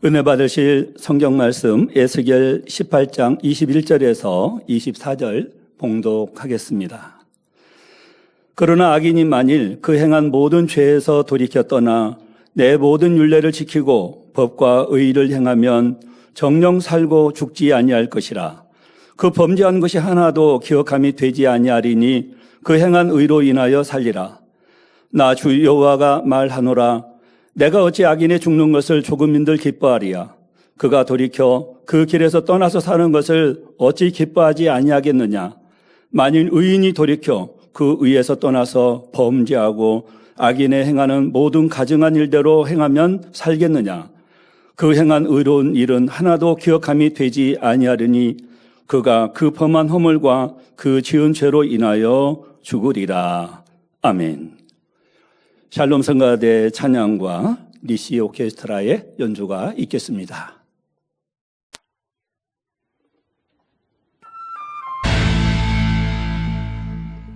은혜 받으실 성경 말씀 에스겔 18장 21절에서 24절 봉독하겠습니다. 그러나 악인이 만일 그 행한 모든 죄에서 돌이켜 떠나 내 모든 율례를 지키고 법과 의를 행하면 정령 살고 죽지 아니할 것이라. 그 범죄한 것이 하나도 기억함이 되지 아니하리니 그 행한 의로 인하여 살리라. 나 주 여호와가 말하노라. 내가 어찌 악인이 죽는 것을 조금인들 기뻐하리야. 그가 돌이켜 그 길에서 떠나서 사는 것을 어찌 기뻐하지 아니하겠느냐. 만일 의인이 돌이켜 그 의에서 떠나서 범죄하고 악인의 행하는 모든 가증한 일대로 행하면 살겠느냐. 그 행한 의로운 일은 하나도 기억함이 되지 아니하리니 그가 그 범한 허물과 그 지은 죄로 인하여 죽으리라. 아멘. 샬롬 성가대 찬양과 리시 오케스트라의 연주가 있겠습니다.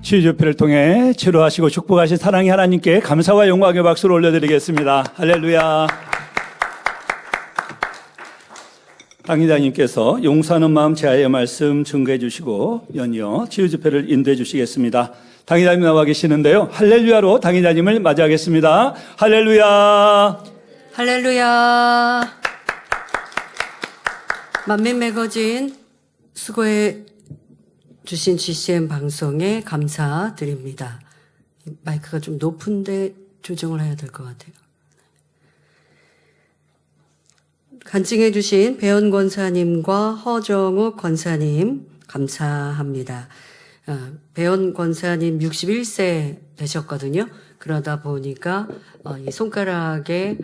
치유집회를 통해 치료하시고 축복하신 사랑의 하나님께 감사와 영광의 박수를 올려드리겠습니다. 할렐루야. 당회장님께서 용서하는 마음 제아의 말씀 증거해 주시고 연이어 치유집회를 인도해 주시겠습니다. 당회장님 나와 계시는데요. 할렐루야로 당회장님을 맞이하겠습니다. 할렐루야. 할렐루야. 만민 매거진 수고해 주신 GCN 방송에 감사드립니다. 마이크가 좀 높은데 조정을 해야 될 것 같아요. 간증해 주신 배원 권사님과 허정욱 권사님 감사합니다. 배원 권사님 61세 되셨거든요. 그러다 보니까 이 손가락에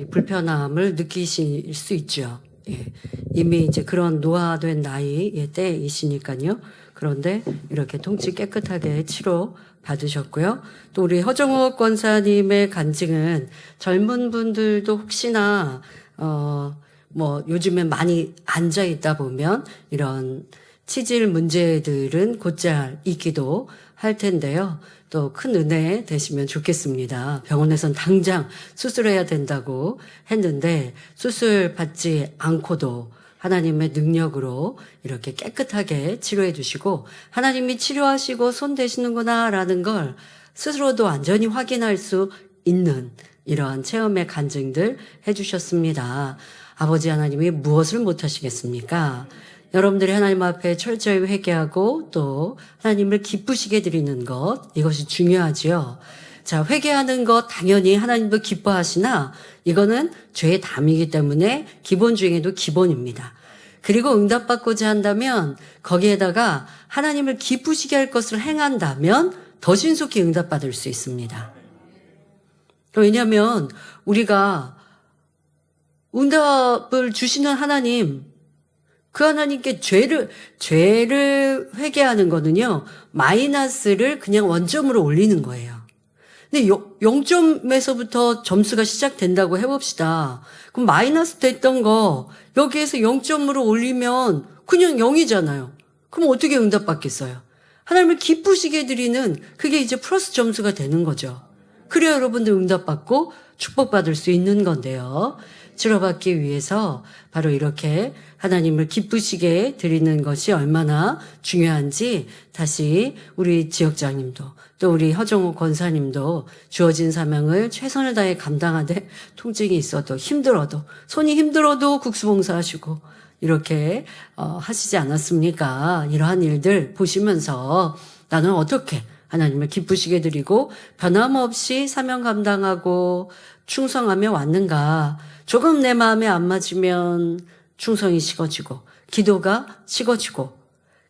불편함을 느끼실 수 있죠. 예. 이미 이제 그런 노화된 나이의 때이시니까요. 그런데 이렇게 통증 깨끗하게 치료 받으셨고요. 또 우리 허정욱 권사님의 간증은 젊은 분들도 혹시나 요즘에 많이 앉아 있다 보면 이런 치질 문제들은 곧잘 있기도 할 텐데요. 또 큰 은혜 되시면 좋겠습니다. 병원에선 당장 수술해야 된다고 했는데 수술 받지 않고도 하나님의 능력으로 이렇게 깨끗하게 치료해 주시고 하나님이 치료하시고 손 대시는구나 라는 걸 스스로도 완전히 확인할 수 있는 이러한 체험의 간증들 해주셨습니다. 아버지 하나님이 무엇을 못하시겠습니까? 여러분들이 하나님 앞에 철저히 회개하고 또 하나님을 기쁘시게 드리는 것, 이것이 중요하지요. 자, 회개하는 것 당연히 하나님도 기뻐하시나 이거는 죄의 담이기 때문에 기본 중에도 기본입니다. 그리고 응답받고자 한다면 거기에다가 하나님을 기쁘시게 할 것을 행한다면 더 신속히 응답받을 수 있습니다. 왜냐하면 우리가 응답을 주시는 하나님, 그 하나님께 죄를 회개하는 거는요, 마이너스를 그냥 원점으로 올리는 거예요. 근데 0점에서부터 점수가 시작된다고 해봅시다. 그럼 마이너스 됐던 거 여기에서 0점으로 올리면 그냥 0이잖아요. 그럼 어떻게 응답받겠어요? 하나님을 기쁘시게 드리는 그게 이제 플러스 점수가 되는 거죠. 그래야 여러분들 응답받고 축복받을 수 있는 건데요. 치료받기 위해서 바로 이렇게 하나님을 기쁘시게 드리는 것이 얼마나 중요한지 다시 우리 지역장님도 또 우리 허정욱 권사님도 주어진 사명을 최선을 다해 감당하되 통증이 있어도 힘들어도 손이 힘들어도 국수봉사하시고 이렇게 하시지 않았습니까? 이러한 일들 보시면서 나는 어떻게 하나님을 기쁘시게 드리고 변함없이 사명 감당하고 충성하며 왔는가. 조금 내 마음에 안 맞으면 충성이 식어지고 기도가 식어지고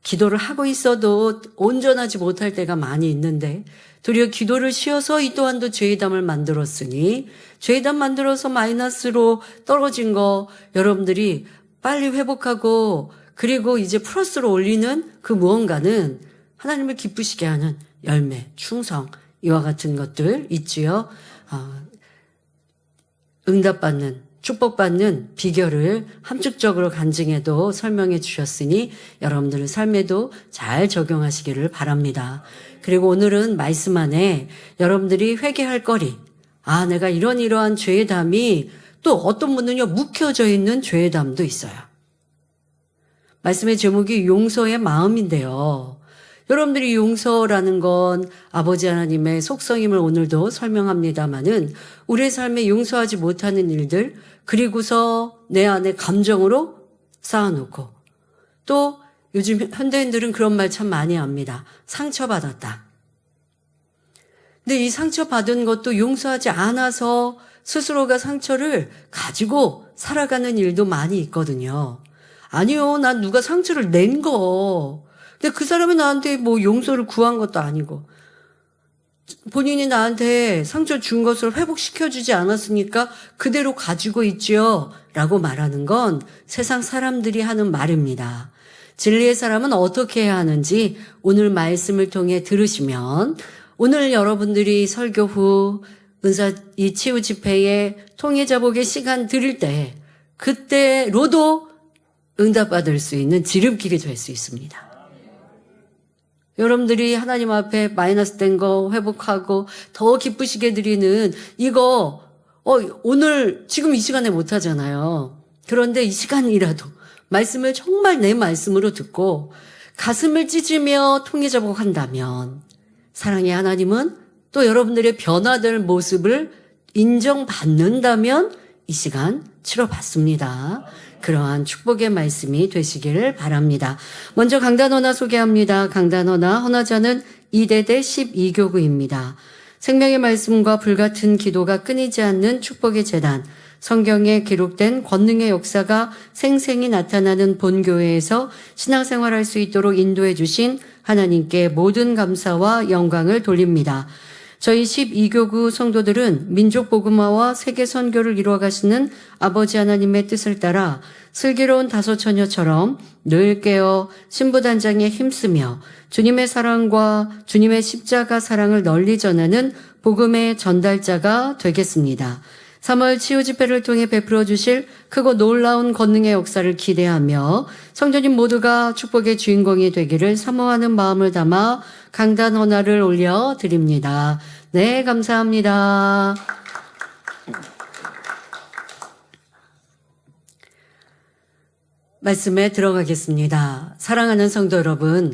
기도를 하고 있어도 온전하지 못할 때가 많이 있는데 도리어 기도를 쉬어서 이 또한도 죄의 담을 만들었으니 죄의 담 만들어서 마이너스로 떨어진 거 여러분들이 빨리 회복하고 그리고 이제 플러스로 올리는 그 무언가는 하나님을 기쁘시게 하는 열매, 충성 이와 같은 것들 있지요. 응답받는 축복받는 비결을 함축적으로 간증해도 설명해 주셨으니 여러분들의 삶에도 잘 적용하시기를 바랍니다. 그리고 오늘은 말씀 안에 여러분들이 회개할 거리, 내가 이러한 죄의 담이 또 어떤 분은요, 묵혀져 있는 죄의 담도 있어요. 말씀의 제목이 용서의 마음인데요. 여러분들이 용서라는 건 아버지 하나님의 속성임을 오늘도 설명합니다마는 우리의 삶에 용서하지 못하는 일들, 그리고서 내 안에 감정으로 쌓아놓고, 또 요즘 현대인들은 그런 말 참 많이 합니다. 상처받았다. 근데 이 상처받은 것도 용서하지 않아서 스스로가 상처를 가지고 살아가는 일도 많이 있거든요. 아니요, 난 누가 상처를 낸 거. 근데 그 사람이 나한테 뭐 용서를 구한 것도 아니고, 본인이 나한테 상처 준 것을 회복시켜주지 않았으니까 그대로 가지고 있지요. 라고 말하는 건 세상 사람들이 하는 말입니다. 진리의 사람은 어떻게 해야 하는지 오늘 말씀을 통해 들으시면, 오늘 여러분들이 설교 후 은사 이 치유 집회에 통해자복의 시간 드릴 때, 그때로도 응답받을 수 있는 지름길이 될 수 있습니다. 여러분들이 하나님 앞에 마이너스 된 거 회복하고 더 기쁘시게 드리는 이거 오늘 지금 이 시간에 못 하잖아요. 그런데 이 시간이라도 말씀을 정말 내 말씀으로 듣고 가슴을 찢으며 통해자복한다면 사랑의 하나님은 또 여러분들의 변화될 모습을 인정받는다면 이 시간 치러받습니다. 그러한 축복의 말씀이 되시기를 바랍니다. 먼저 강단헌화 소개합니다. 강단헌화 헌화자는 이대대 12교구입니다. 생명의 말씀과 불같은 기도가 끊이지 않는 축복의 재단, 성경에 기록된 권능의 역사가 생생히 나타나는 본교회에서 신앙생활할 수 있도록 인도해 주신 하나님께 모든 감사와 영광을 돌립니다. 저희 12교구 성도들은 민족 복음화와 세계 선교를 이루어 가시는 아버지 하나님의 뜻을 따라 슬기로운 다섯 처녀처럼 늘 깨어 신부단장에 힘쓰며 주님의 사랑과 주님의 십자가 사랑을 널리 전하는 복음의 전달자가 되겠습니다. 3월 치유 집회를 통해 베풀어 주실 크고 놀라운 권능의 역사를 기대하며 성도님 모두가 축복의 주인공이 되기를 사모하는 마음을 담아 강단 헌화를 올려드립니다. 네, 감사합니다. 말씀에 들어가겠습니다. 사랑하는 성도 여러분,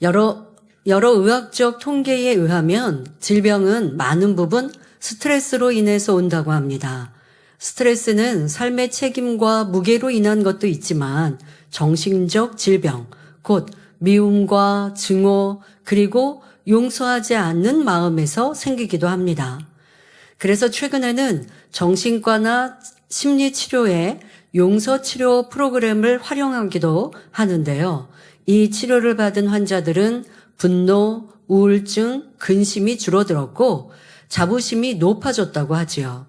여러 의학적 통계에 의하면 질병은 많은 부분 스트레스로 인해서 온다고 합니다. 스트레스는 삶의 책임과 무게로 인한 것도 있지만 정신적 질병, 곧 미움과 증오, 그리고 용서하지 않는 마음에서 생기기도 합니다. 그래서 최근에는 정신과나 심리치료에 용서치료 프로그램을 활용하기도 하는데요. 이 치료를 받은 환자들은 분노, 우울증, 근심이 줄어들었고 자부심이 높아졌다고 하지요.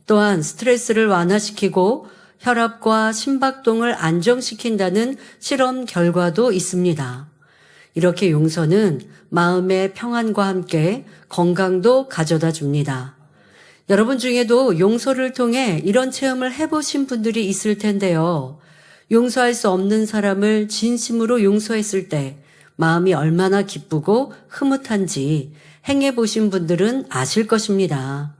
또한 스트레스를 완화시키고 혈압과 심박동을 안정시킨다는 실험 결과도 있습니다. 이렇게 용서는 마음의 평안과 함께 건강도 가져다 줍니다. 여러분 중에도 용서를 통해 이런 체험을 해보신 분들이 있을 텐데요. 용서할 수 없는 사람을 진심으로 용서했을 때 마음이 얼마나 기쁘고 흐뭇한지 행해보신 분들은 아실 것입니다.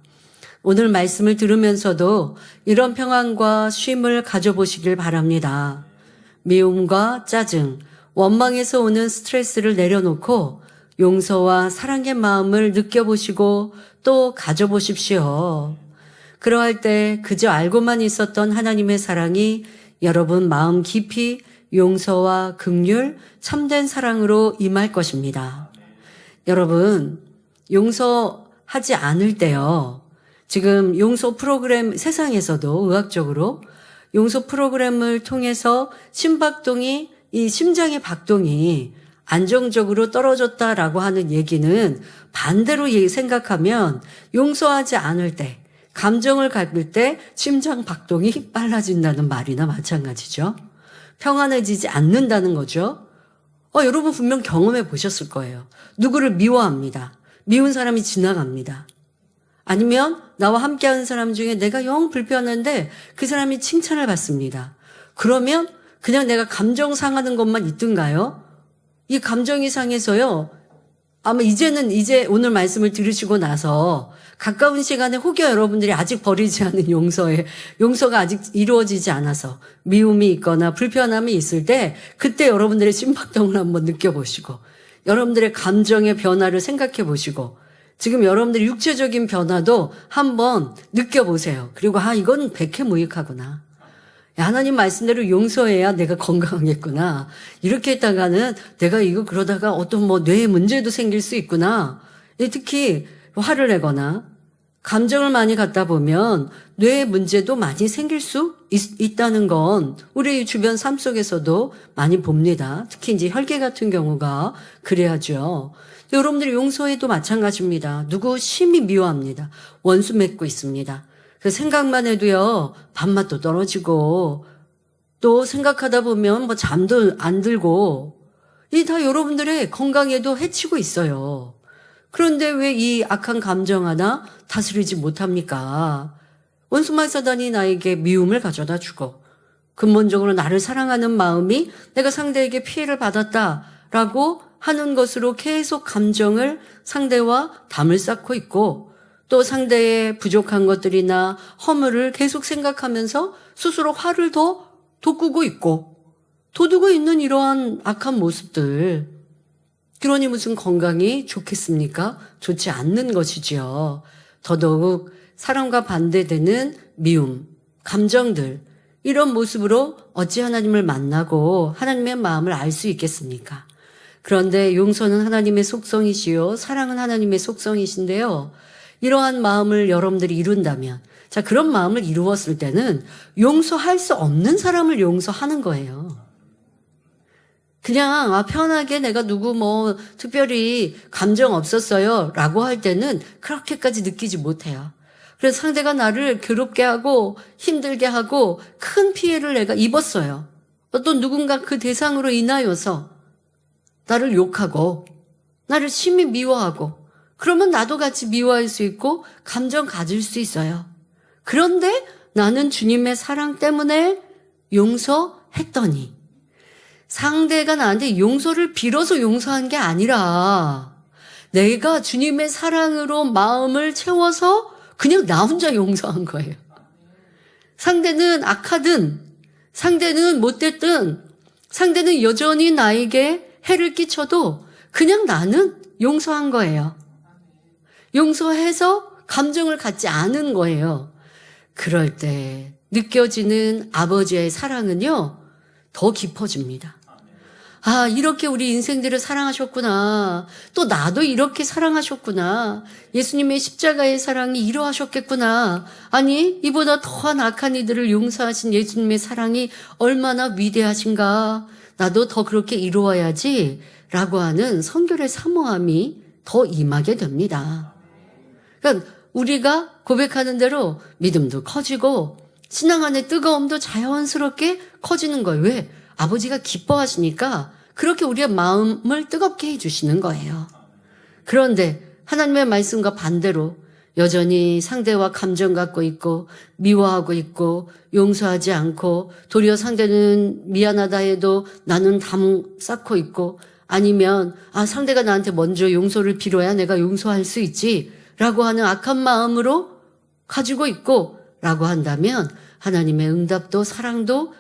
오늘 말씀을 들으면서도 이런 평안과 쉼을 가져보시길 바랍니다. 미움과 짜증, 원망에서 오는 스트레스를 내려놓고 용서와 사랑의 마음을 느껴보시고 또 가져보십시오. 그러할 때 그저 알고만 있었던 하나님의 사랑이 여러분 마음 깊이 용서와 긍휼, 참된 사랑으로 임할 것입니다. 여러분, 용서하지 않을 때요. 지금 용서 프로그램 세상에서도 의학적으로 용서 프로그램을 통해서 이 심장의 박동이 안정적으로 떨어졌다라고 하는 얘기는 반대로 생각하면 용서하지 않을 때, 감정을 갖을 때 심장 박동이 빨라진다는 말이나 마찬가지죠. 평안해지지 않는다는 거죠. 여러분 분명 경험해 보셨을 거예요. 누구를 미워합니다. 미운 사람이 지나갑니다. 아니면 나와 함께하는 사람 중에 내가 영 불편한데 그 사람이 칭찬을 받습니다. 그러면 그냥 내가 감정 상하는 것만 있든가요? 이 감정이 상해서요. 아마 이제 오늘 말씀을 들으시고 나서 가까운 시간에 혹여 여러분들이 아직 버리지 않은 용서가 아직 이루어지지 않아서 미움이 있거나 불편함이 있을 때 그때 여러분들의 심박동을 한번 느껴보시고 여러분들의 감정의 변화를 생각해 보시고 지금 여러분들의 육체적인 변화도 한번 느껴보세요. 그리고 이건 백해무익하구나. 하나님 말씀대로 용서해야 내가 건강하겠구나. 이렇게 했다가는 내가 이거 그러다가 어떤 뇌에 문제도 생길 수 있구나. 특히 화를 내거나 감정을 많이 갖다 보면 뇌에 문제도 많이 생길 수 있다는 건 우리 주변 삶 속에서도 많이 봅니다. 특히 이제 혈계 같은 경우가 그래야죠. 여러분들이 용서해도 마찬가지입니다. 누구 심히 미워합니다. 원수 맺고 있습니다. 그 생각만 해도요, 밥맛도 떨어지고, 또 생각하다 보면 잠도 안 들고, 이 다 여러분들의 건강에도 해치고 있어요. 그런데 왜 이 악한 감정 하나 다스리지 못합니까? 원수마귀 사단이 나에게 미움을 가져다 주고, 근본적으로 나를 사랑하는 마음이 내가 상대에게 피해를 받았다라고 하는 것으로 계속 감정을 상대와 담을 쌓고 있고, 또 상대의 부족한 것들이나 허물을 계속 생각하면서 스스로 화를 더 돋구고 있고 돋우고 있는 이러한 악한 모습들. 그러니 무슨 건강이 좋겠습니까? 좋지 않는 것이지요. 더더욱 사랑과 반대되는 미움, 감정들 이런 모습으로 어찌 하나님을 만나고 하나님의 마음을 알 수 있겠습니까? 그런데 용서는 하나님의 속성이시요 사랑은 하나님의 속성이신데요. 이러한 마음을 여러분들이 이룬다면 그런 마음을 이루었을 때는 용서할 수 없는 사람을 용서하는 거예요. 그냥 편하게 내가 누구 특별히 감정 없었어요 라고 할 때는 그렇게까지 느끼지 못해요. 그래서 상대가 나를 괴롭게 하고 힘들게 하고 큰 피해를 내가 입었어요. 어떤 누군가 그 대상으로 인하여서 나를 욕하고 나를 심히 미워하고 그러면 나도 같이 미워할 수 있고 감정 가질 수 있어요. 그런데 나는 주님의 사랑 때문에 용서했더니 상대가 나한테 용서를 빌어서 용서한 게 아니라 내가 주님의 사랑으로 마음을 채워서 그냥 나 혼자 용서한 거예요. 상대는 악하든 상대는 못됐든 상대는 여전히 나에게 해를 끼쳐도 그냥 나는 용서한 거예요. 용서해서 감정을 갖지 않은 거예요. 그럴 때 느껴지는 아버지의 사랑은요, 더 깊어집니다. 이렇게 우리 인생들을 사랑하셨구나. 또 나도 이렇게 사랑하셨구나. 예수님의 십자가의 사랑이 이러하셨겠구나. 아니, 이보다 더한 악한 이들을 용서하신 예수님의 사랑이 얼마나 위대하신가. 나도 더 그렇게 이루어야지. 라고 하는 성결의 사모함이 더 임하게 됩니다. 그러니까 우리가 고백하는 대로 믿음도 커지고 신앙 안의 뜨거움도 자연스럽게 커지는 거예요. 왜? 아버지가 기뻐하시니까 그렇게 우리의 마음을 뜨겁게 해주시는 거예요. 그런데 하나님의 말씀과 반대로 여전히 상대와 감정 갖고 있고 미워하고 있고 용서하지 않고 도리어 상대는 미안하다 해도 나는 담 쌓고 있고 아니면 상대가 나한테 먼저 용서를 빌어야 내가 용서할 수 있지 라고 하는 악한 마음으로 가지고 있고 라고 한다면 하나님의 응답도 사랑도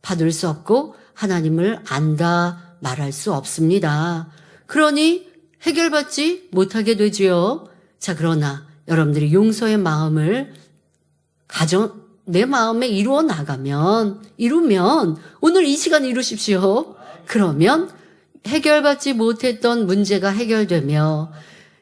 받을 수 없고 하나님을 안다 말할 수 없습니다. 그러니 해결받지 못하게 되지요. 그러나 여러분들이 용서의 마음을 내 마음에 이루면 오늘 이 시간 이루십시오. 그러면 해결받지 못했던 문제가 해결되며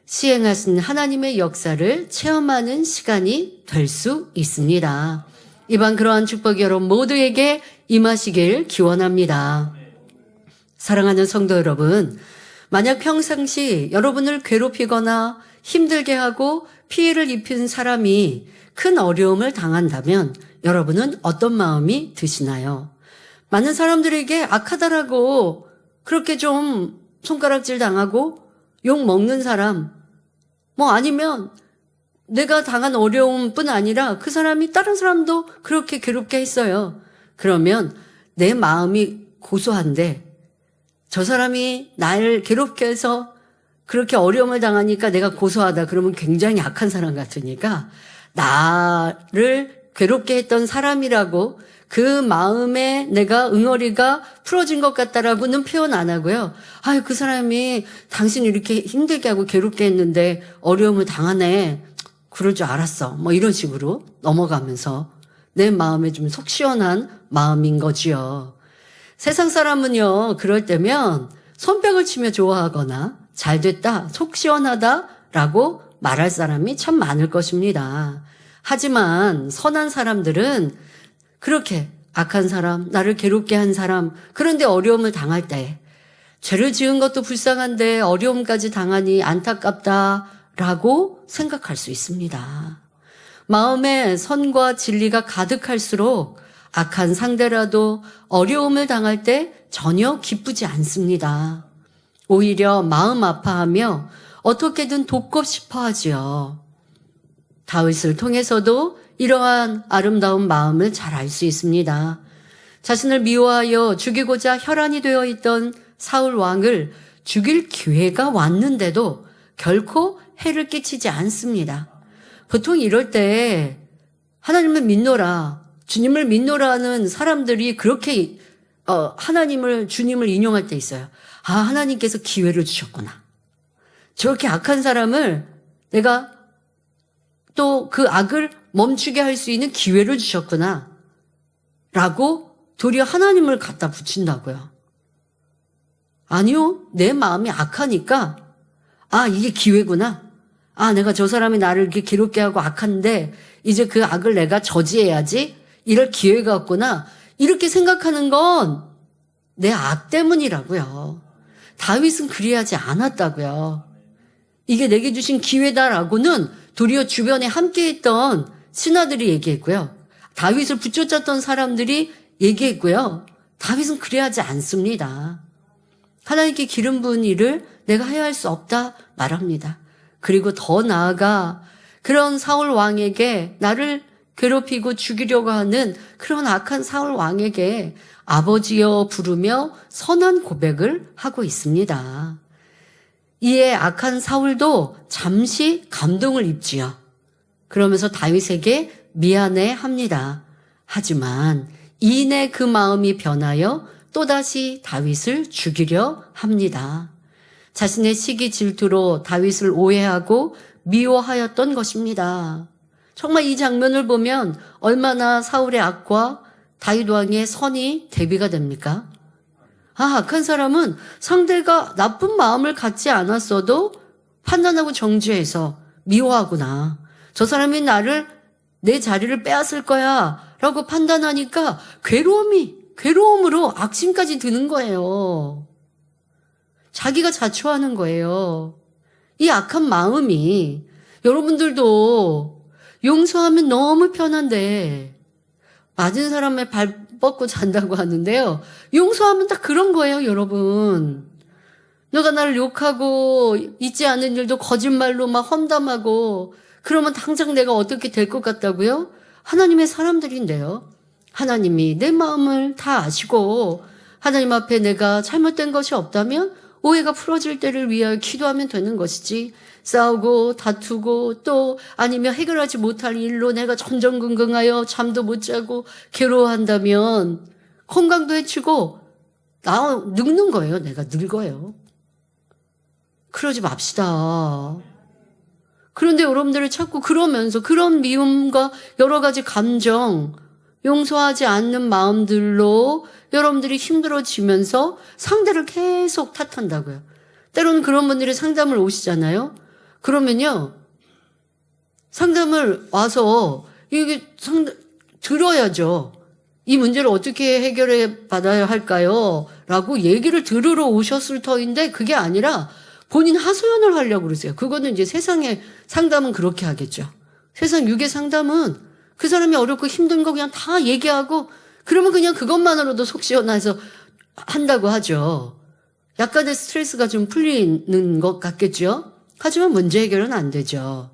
시행하신 하나님의 역사를 체험하는 시간이 될 수 있습니다. 이번 그러한 축복이 여러분 모두에게 임하시길 기원합니다. 사랑하는 성도 여러분, 만약 평상시 여러분을 괴롭히거나 힘들게 하고 피해를 입힌 사람이 큰 어려움을 당한다면 여러분은 어떤 마음이 드시나요? 많은 사람들에게 악하다라고 그렇게 좀 손가락질 당하고 욕 먹는 사람, 아니면 내가 당한 어려움뿐 아니라 그 사람이 다른 사람도 그렇게 괴롭게 했어요. 그러면 내 마음이 고소한데 저 사람이 나를 괴롭게 해서 그렇게 어려움을 당하니까 내가 고소하다 그러면 굉장히 악한 사람 같으니까 나를 괴롭게 했던 사람이라고 그 마음에 내가 응어리가 풀어진 것 같다라고는 표현 안 하고요. 아유, 그 사람이 당신을 이렇게 힘들게 하고 괴롭게 했는데 어려움을 당하네. 그럴 줄 알았어. 뭐 이런 식으로 넘어가면서 내 마음에 좀 속 시원한 마음인 거지요. 세상 사람은요, 그럴 때면 손뼉을 치며 좋아하거나 잘 됐다, 속 시원하다라고 말할 사람이 참 많을 것입니다. 하지만 선한 사람들은 그렇게 악한 사람, 나를 괴롭게 한 사람, 그런데 어려움을 당할 때 죄를 지은 것도 불쌍한데 어려움까지 당하니 안타깝다라고 생각할 수 있습니다. 마음에 선과 진리가 가득할수록 악한 상대라도 어려움을 당할 때 전혀 기쁘지 않습니다. 오히려 마음 아파하며 어떻게든 돕고 싶어 하지요. 다윗을 통해서도 이러한 아름다운 마음을 잘 알 수 있습니다. 자신을 미워하여 죽이고자 혈안이 되어 있던 사울 왕을 죽일 기회가 왔는데도 결코 해를 끼치지 않습니다. 보통 이럴 때 하나님을 믿노라, 주님을 믿노라는 사람들이 그렇게 하나님을, 주님을 인용할 때 있어요. 아, 하나님께서 기회를 주셨구나. 저렇게 악한 사람을 내가 또 그 악을 멈추게 할 수 있는 기회를 주셨구나. 라고 도리어 하나님을 갖다 붙인다고요. 아니요, 내 마음이 악하니까, 아, 이게 기회구나. 아, 내가 저 사람이 나를 이렇게 괴롭게 하고 악한데, 이제 그 악을 내가 저지해야지. 이럴 기회가 없구나. 이렇게 생각하는 건 내 악 때문이라고요. 다윗은 그리하지 않았다고요. 이게 내게 주신 기회다라고는 도리어 주변에 함께했던 신하들이 얘기했고요. 다윗을 붙여쳤던 사람들이 얘기했고요. 다윗은 그래하지 않습니다. 하나님께 기름 부은 일을 내가 해야 할 수 없다 말합니다. 그리고 더 나아가 그런 사울 왕에게 나를 괴롭히고 죽이려고 하는 그런 악한 사울 왕에게 아버지여 부르며 선한 고백을 하고 있습니다. 이에 악한 사울도 잠시 감동을 입지요. 그러면서 다윗에게 미안해 합니다. 하지만 이내 그 마음이 변하여 또다시 다윗을 죽이려 합니다. 자신의 시기 질투로 다윗을 오해하고 미워하였던 것입니다. 정말 이 장면을 보면 얼마나 사울의 악과 다윗 왕의 선이 대비가 됩니까? 아, 악한 사람은 상대가 나쁜 마음을 갖지 않았어도 판단하고 정죄해서 미워하구나. 저 사람이 나를 내 자리를 빼앗을 거야 라고 판단하니까 괴로움으로 악심까지 드는 거예요. 자기가 자초하는 거예요. 이 악한 마음이 여러분들도 용서하면 너무 편한데 맞은 사람의 발 뻗고 잔다고 하는데요. 용서하면 딱 그런 거예요, 여러분. 너가 나를 욕하고 있지 않은 일도 거짓말로 막 험담하고 그러면 당장 내가 어떻게 될 것 같다고요? 하나님의 사람들인데요. 하나님이 내 마음을 다 아시고 하나님 앞에 내가 잘못된 것이 없다면 오해가 풀어질 때를 위하여 기도하면 되는 것이지 싸우고 다투고 또 아니면 해결하지 못할 일로 내가 전전긍긍하여 잠도 못 자고 괴로워한다면 건강도 해치고 늙는 거예요. 내가 늙어요. 그러지 맙시다. 그런데 여러분들이 자꾸 그러면서 그런 미움과 여러 가지 감정, 용서하지 않는 마음들로 여러분들이 힘들어지면서 상대를 계속 탓한다고요. 때로는 그런 분들이 상담을 오시잖아요. 그러면요, 상담을 와서 이게 들어야죠. 이 문제를 어떻게 해결해 받아야 할까요? 라고 얘기를 들으러 오셨을 터인데 그게 아니라 본인 하소연을 하려고 그러세요. 그거는 이제 세상의 상담은 그렇게 하겠죠. 세상 육의 상담은 그 사람이 어렵고 힘든 거 그냥 다 얘기하고 그러면 그냥 그것만으로도 속 시원해서 한다고 하죠. 약간의 스트레스가 좀 풀리는 것 같겠죠. 하지만 문제 해결은 안 되죠.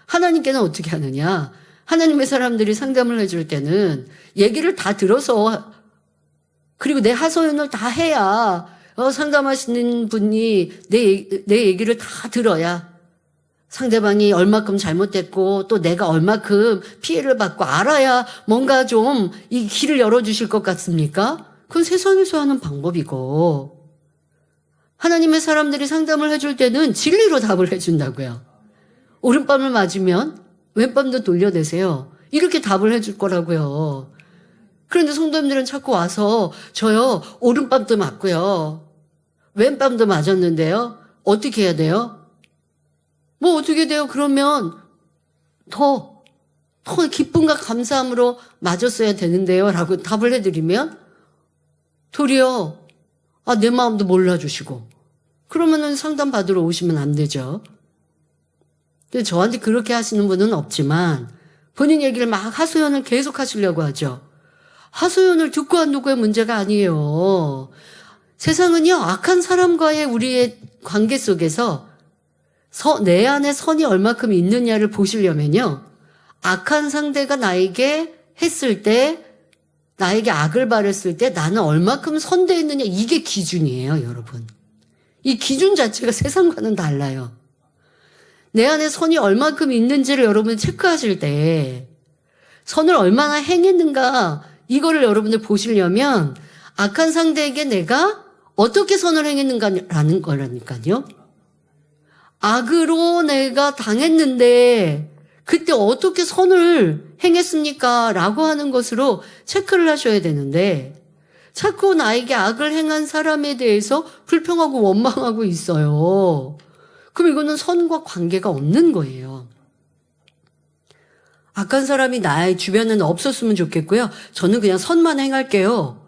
하나님께는 어떻게 하느냐. 하나님의 사람들이 상담을 해줄 때는 얘기를 다 들어서 그리고 내 하소연을 다 해야 상담하시는 분이 내 얘기를 다 들어야 상대방이 얼마큼 잘못됐고 또 내가 얼마큼 피해를 받고 알아야 뭔가 좀 이 길을 열어주실 것 같습니까? 그건 세상에서 하는 방법이고, 하나님의 사람들이 상담을 해줄 때는 진리로 답을 해준다고요. 오른밤을 맞으면 왼밤도 돌려대세요. 이렇게 답을 해줄 거라고요. 그런데 성도님들은 자꾸 와서 저요 오른밤도 맞고요 왼밤도 맞았는데요 어떻게 해야 돼요? 뭐 어떻게 돼요? 그러면 더 기쁨과 감사함으로 맞았어야 되는데요 라고 답을 해드리면 도리어 내 마음도 몰라주시고, 그러면은 상담 받으러 오시면 안 되죠. 근데 저한테 그렇게 하시는 분은 없지만 본인 얘기를 막 하소연을 계속 하시려고 하죠. 하소연을 듣고 안 듣고의 문제가 아니에요. 세상은요, 악한 사람과의 우리의 관계 속에서 내 안에 선이 얼마큼 있느냐를 보시려면요, 악한 상대가 나에게 했을 때, 나에게 악을 바랬을 때 나는 얼마큼 선대했느냐, 이게 기준이에요, 여러분. 이 기준 자체가 세상과는 달라요. 내 안에 선이 얼마큼 있는지를 여러분이 체크하실 때 선을 얼마나 행했는가, 이거를 여러분들 보시려면 악한 상대에게 내가 어떻게 선을 행했는가라는 거라니까요. 악으로 내가 당했는데 그때 어떻게 선을 행했습니까? 라고 하는 것으로 체크를 하셔야 되는데, 자꾸 나에게 악을 행한 사람에 대해서 불평하고 원망하고 있어요. 그럼 이거는 선과 관계가 없는 거예요. 악한 사람이 나의 주변에는 없었으면 좋겠고요. 저는 그냥 선만 행할게요.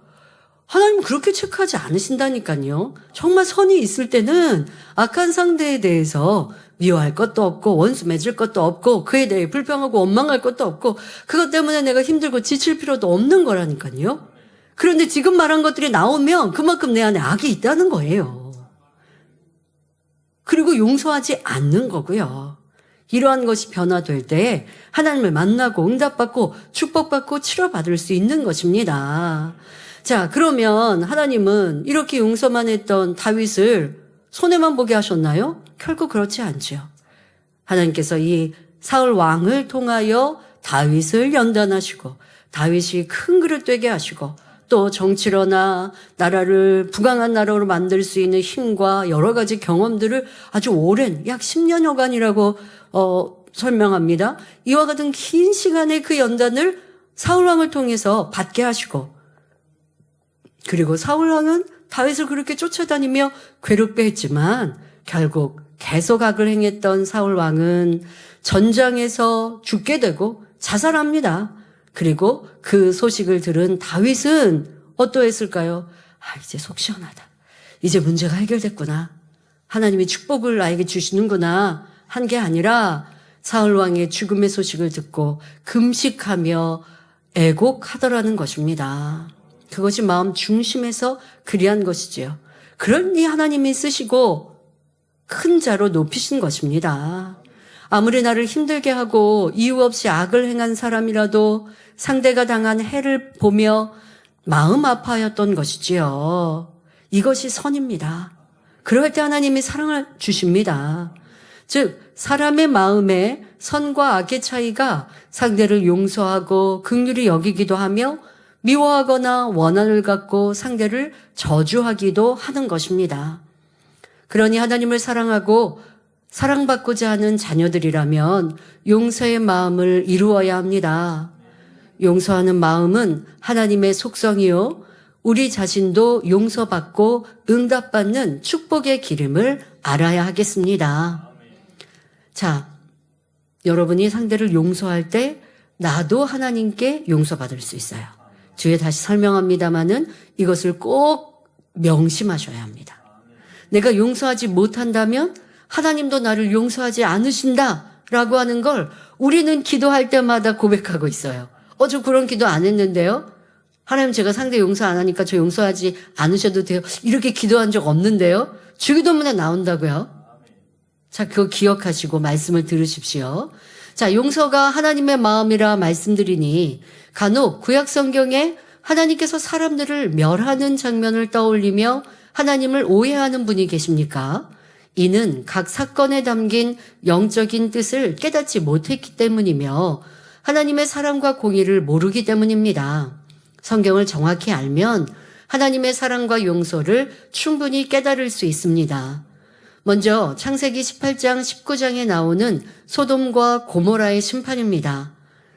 하나님은 그렇게 체크하지 않으신다니까요. 정말 선이 있을 때는 악한 상대에 대해서 미워할 것도 없고 원수 맺을 것도 없고 그에 대해 불평하고 원망할 것도 없고 그것 때문에 내가 힘들고 지칠 필요도 없는 거라니까요. 그런데 지금 말한 것들이 나오면 그만큼 내 안에 악이 있다는 거예요. 그리고 용서하지 않는 거고요. 이러한 것이 변화될 때 하나님을 만나고 응답받고 축복받고 치료받을 수 있는 것입니다. 자, 그러면 하나님은 이렇게 용서만 했던 다윗을 손해만 보게 하셨나요? 결코 그렇지 않죠. 하나님께서 이 사울 왕을 통하여 다윗을 연단하시고 다윗이 큰 그릇 되게 하시고 또 정치로나 나라를 부강한 나라로 만들 수 있는 힘과 여러 가지 경험들을 아주 오랜 약 10년여간이라고 설명합니다. 이와 같은 긴 시간의 그 연단을 사울 왕을 통해서 받게 하시고, 그리고 사울 왕은 다윗을 그렇게 쫓아다니며 괴롭게 했지만 결국 계속 악을 행했던 사울 왕은 전장에서 죽게 되고 자살합니다. 그리고 그 소식을 들은 다윗은 어떠했을까요? 이제 속 시원하다. 이제 문제가 해결됐구나. 하나님이 축복을 나에게 주시는구나 한 게 아니라 사울 왕의 죽음의 소식을 듣고 금식하며 애곡하더라는 것입니다. 그것이 마음 중심에서 그리한 것이지요. 그러니 하나님이 쓰시고 큰 자로 높이신 것입니다. 아무리 나를 힘들게 하고 이유 없이 악을 행한 사람이라도 상대가 당한 해를 보며 마음 아파하였던 것이지요. 이것이 선입니다. 그럴 때 하나님이 사랑을 주십니다. 즉 사람의 마음에 선과 악의 차이가 상대를 용서하고 긍휼히 여기기도 하며 미워하거나 원한을 갖고 상대를 저주하기도 하는 것입니다. 그러니 하나님을 사랑하고 사랑받고자 하는 자녀들이라면 용서의 마음을 이루어야 합니다. 용서하는 마음은 하나님의 속성이요, 우리 자신도 용서받고 응답받는 축복의 기름을 알아야 하겠습니다. 자, 여러분이 상대를 용서할 때 나도 하나님께 용서받을 수 있어요. 뒤에 다시 설명합니다마는 이것을 꼭 명심하셔야 합니다. 내가 용서하지 못한다면 하나님도 나를 용서하지 않으신다라고 하는 걸 우리는 기도할 때마다 고백하고 있어요. 저 그런 기도 안 했는데요. 하나님, 제가 상대 용서 안 하니까 저 용서하지 않으셔도 돼요. 이렇게 기도한 적 없는데요. 주기도문에 나온다고요. 자, 그거 기억하시고 말씀을 들으십시오. 자, 용서가 하나님의 마음이라 말씀드리니 간혹 구약 성경에 하나님께서 사람들을 멸하는 장면을 떠올리며 하나님을 오해하는 분이 계십니까? 이는 각 사건에 담긴 영적인 뜻을 깨닫지 못했기 때문이며 하나님의 사랑과 공의를 모르기 때문입니다. 성경을 정확히 알면 하나님의 사랑과 용서를 충분히 깨달을 수 있습니다. 먼저 창세기 18장 19장에 나오는 소돔과 고모라의 심판입니다.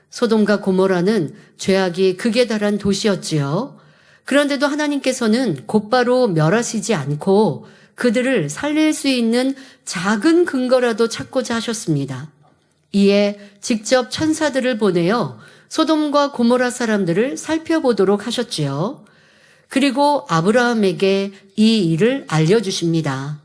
소돔과 고모라는 죄악이 극에 달한 도시였지요. 그런데도 하나님께서는 곧바로 멸하시지 않고 그들을 살릴 수 있는 작은 근거라도 찾고자 하셨습니다. 이에 직접 천사들을 보내어 소돔과 고모라 사람들을 살펴보도록 하셨지요. 그리고 아브라함에게 이 일을 알려주십니다.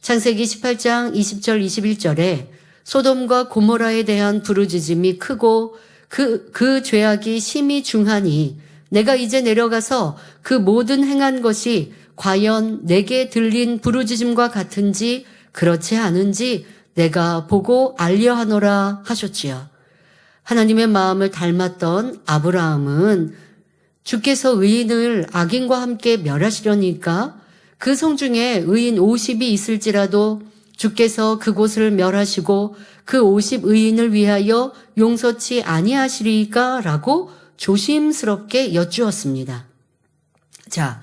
창세기 18장 20절 21절에 소돔과 고모라에 대한 부르짖음이 크고 그 죄악이 심히 중하니 내가 이제 내려가서 그 모든 행한 것이 과연 내게 들린 부르짖음과 같은지 그렇지 않은지 내가 보고 알려하노라 하셨지요. 하나님의 마음을 닮았던 아브라함은 주께서 의인을 악인과 함께 멸하시려니까 그 성 중에 의인 50이 있을지라도 주께서 그곳을 멸하시고 그 50 의인을 위하여 용서치 아니하시리까? 라고 조심스럽게 여쭈었습니다. 자,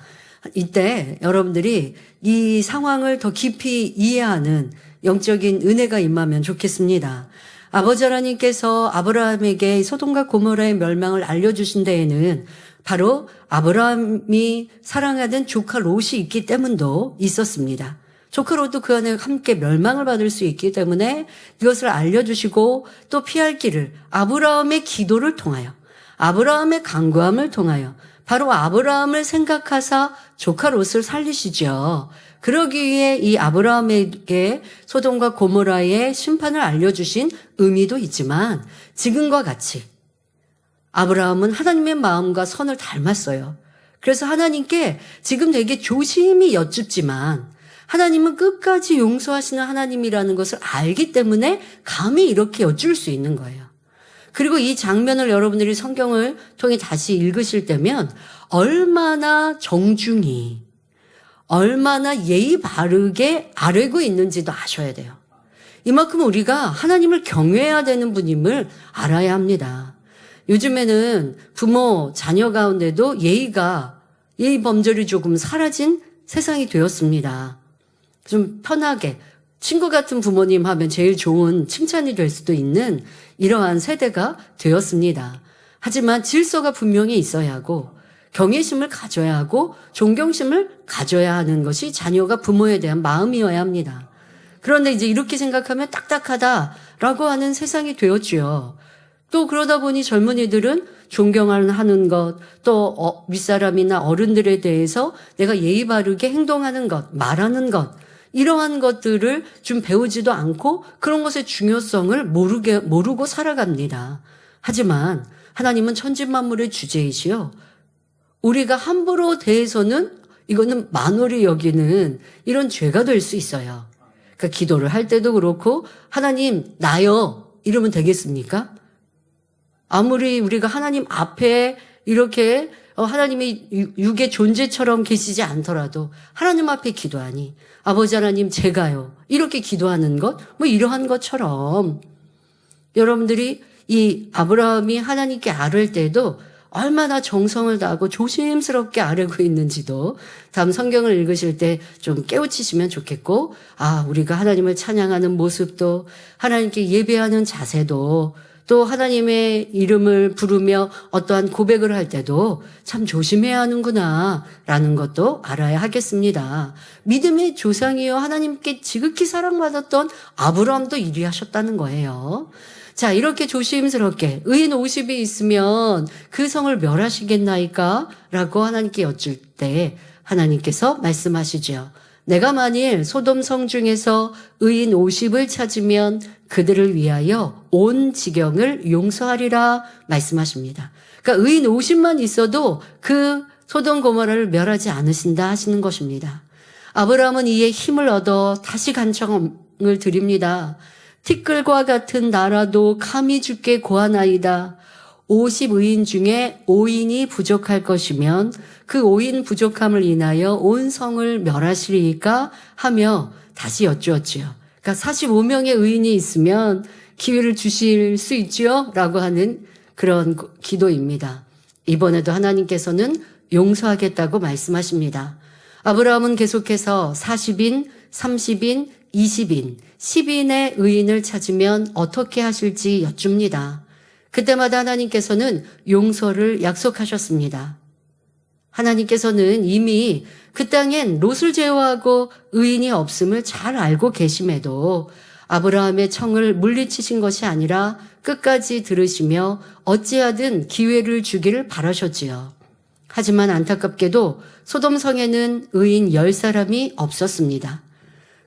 이때 여러분들이 이 상황을 더 깊이 이해하는 영적인 은혜가 임하면 좋겠습니다. 아버지 하나님께서 아브라함에게 소돔과 고모라의 멸망을 알려주신 데에는 바로 아브라함이 사랑하던 조카 롯이 있기 때문도 있었습니다. 조카 롯도 그 안에 함께 멸망을 받을 수 있기 때문에 이것을 알려주시고 또 피할 길을 아브라함의 기도를 통하여 아브라함의 간구함을 통하여 바로 아브라함을 생각하사 조카 롯을 살리시죠. 그러기 위해 이 아브라함에게 소돔과 고모라의 심판을 알려주신 의미도 있지만 지금과 같이 아브라함은 하나님의 마음과 선을 닮았어요. 그래서 하나님께 지금 되게 조심히 여쭙지만 하나님은 끝까지 용서하시는 하나님이라는 것을 알기 때문에 감히 이렇게 여쭐 수 있는 거예요. 그리고 이 장면을 여러분들이 성경을 통해 다시 읽으실 때면 얼마나 정중히 얼마나 예의 바르게 아뢰고 있는지도 아셔야 돼요. 이만큼 우리가 하나님을 경외해야 되는 분임을 알아야 합니다. 요즘에는 부모, 자녀 가운데도 예의 범절이 조금 사라진 세상이 되었습니다. 좀 편하게 친구 같은 부모님 하면 제일 좋은 칭찬이 될 수도 있는 이러한 세대가 되었습니다. 하지만 질서가 분명히 있어야 하고 경외심을 가져야 하고 존경심을 가져야 하는 것이 자녀가 부모에 대한 마음이어야 합니다. 그런데 이제 이렇게 생각하면 딱딱하다라고 하는 세상이 되었지요. 또 그러다 보니 젊은이들은 존경하는 것, 또 윗사람이나 어른들에 대해서 내가 예의 바르게 행동하는 것, 말하는 것, 이러한 것들을 좀 배우지도 않고 그런 것의 중요성을 모르고 살아갑니다. 하지만 하나님은 천지만물의 주제이시요. 우리가 함부로 대해서는 이거는 만월히 여기는 이런 죄가 될 수 있어요. 그러니까 기도를 할 때도 그렇고 하나님 나요 이러면 되겠습니까? 아무리 우리가 하나님 앞에 이렇게 하나님이 육의 존재처럼 계시지 않더라도 하나님 앞에 기도하니 아버지 하나님 제가요 이렇게 기도하는 것 뭐 이러한 것처럼 여러분들이 이 아브라함이 하나님께 아뢰을 때도 얼마나 정성을 다하고 조심스럽게 아뢰고 있는지도 다음 성경을 읽으실 때 좀 깨우치시면 좋겠고 우리가 하나님을 찬양하는 모습도 하나님께 예배하는 자세도 또 하나님의 이름을 부르며 어떠한 고백을 할 때도 참 조심해야 하는구나 라는 것도 알아야 하겠습니다. 믿음의 조상이요 하나님께 지극히 사랑받았던 아브라함도 이리 하셨다는 거예요. 자, 이렇게 조심스럽게 의인 50이 있으면 그 성을 멸하시겠나이까? 라고 하나님께 여쭐 때 하나님께서 말씀하시죠. 내가 만일 소돔 성 중에서 의인 50을 찾으면 그들을 위하여 온 지경을 용서하리라 말씀하십니다. 그러니까 의인 50만 있어도 그 소돔 고모라를 멸하지 않으신다 하시는 것입니다. 아브라함은 이에 힘을 얻어 다시 간청을 드립니다. 티끌과 같은 나라도 감히 주께 고하나이다. 50의인 중에 5인이 부족할 것이면 그 5인 부족함을 인하여 온 성을 멸하시리이까 하며 다시 여쭈었지요. 그러니까 45명의 의인이 있으면 기회를 주실 수 있지요? 라고 하는 그런 기도입니다. 이번에도 하나님께서는 용서하겠다고 말씀하십니다. 아브라함은 계속해서 40인, 30인, 20인, 10인의 의인을 찾으면 어떻게 하실지 여쭙니다. 그때마다 하나님께서는 용서를 약속하셨습니다. 하나님께서는 이미 그 땅엔 롯을 제외하고 의인이 없음을 잘 알고 계심에도 아브라함의 청을 물리치신 것이 아니라 끝까지 들으시며 어찌하든 기회를 주기를 바라셨지요. 하지만 안타깝게도 소돔 성에는 의인 10사람이 없었습니다.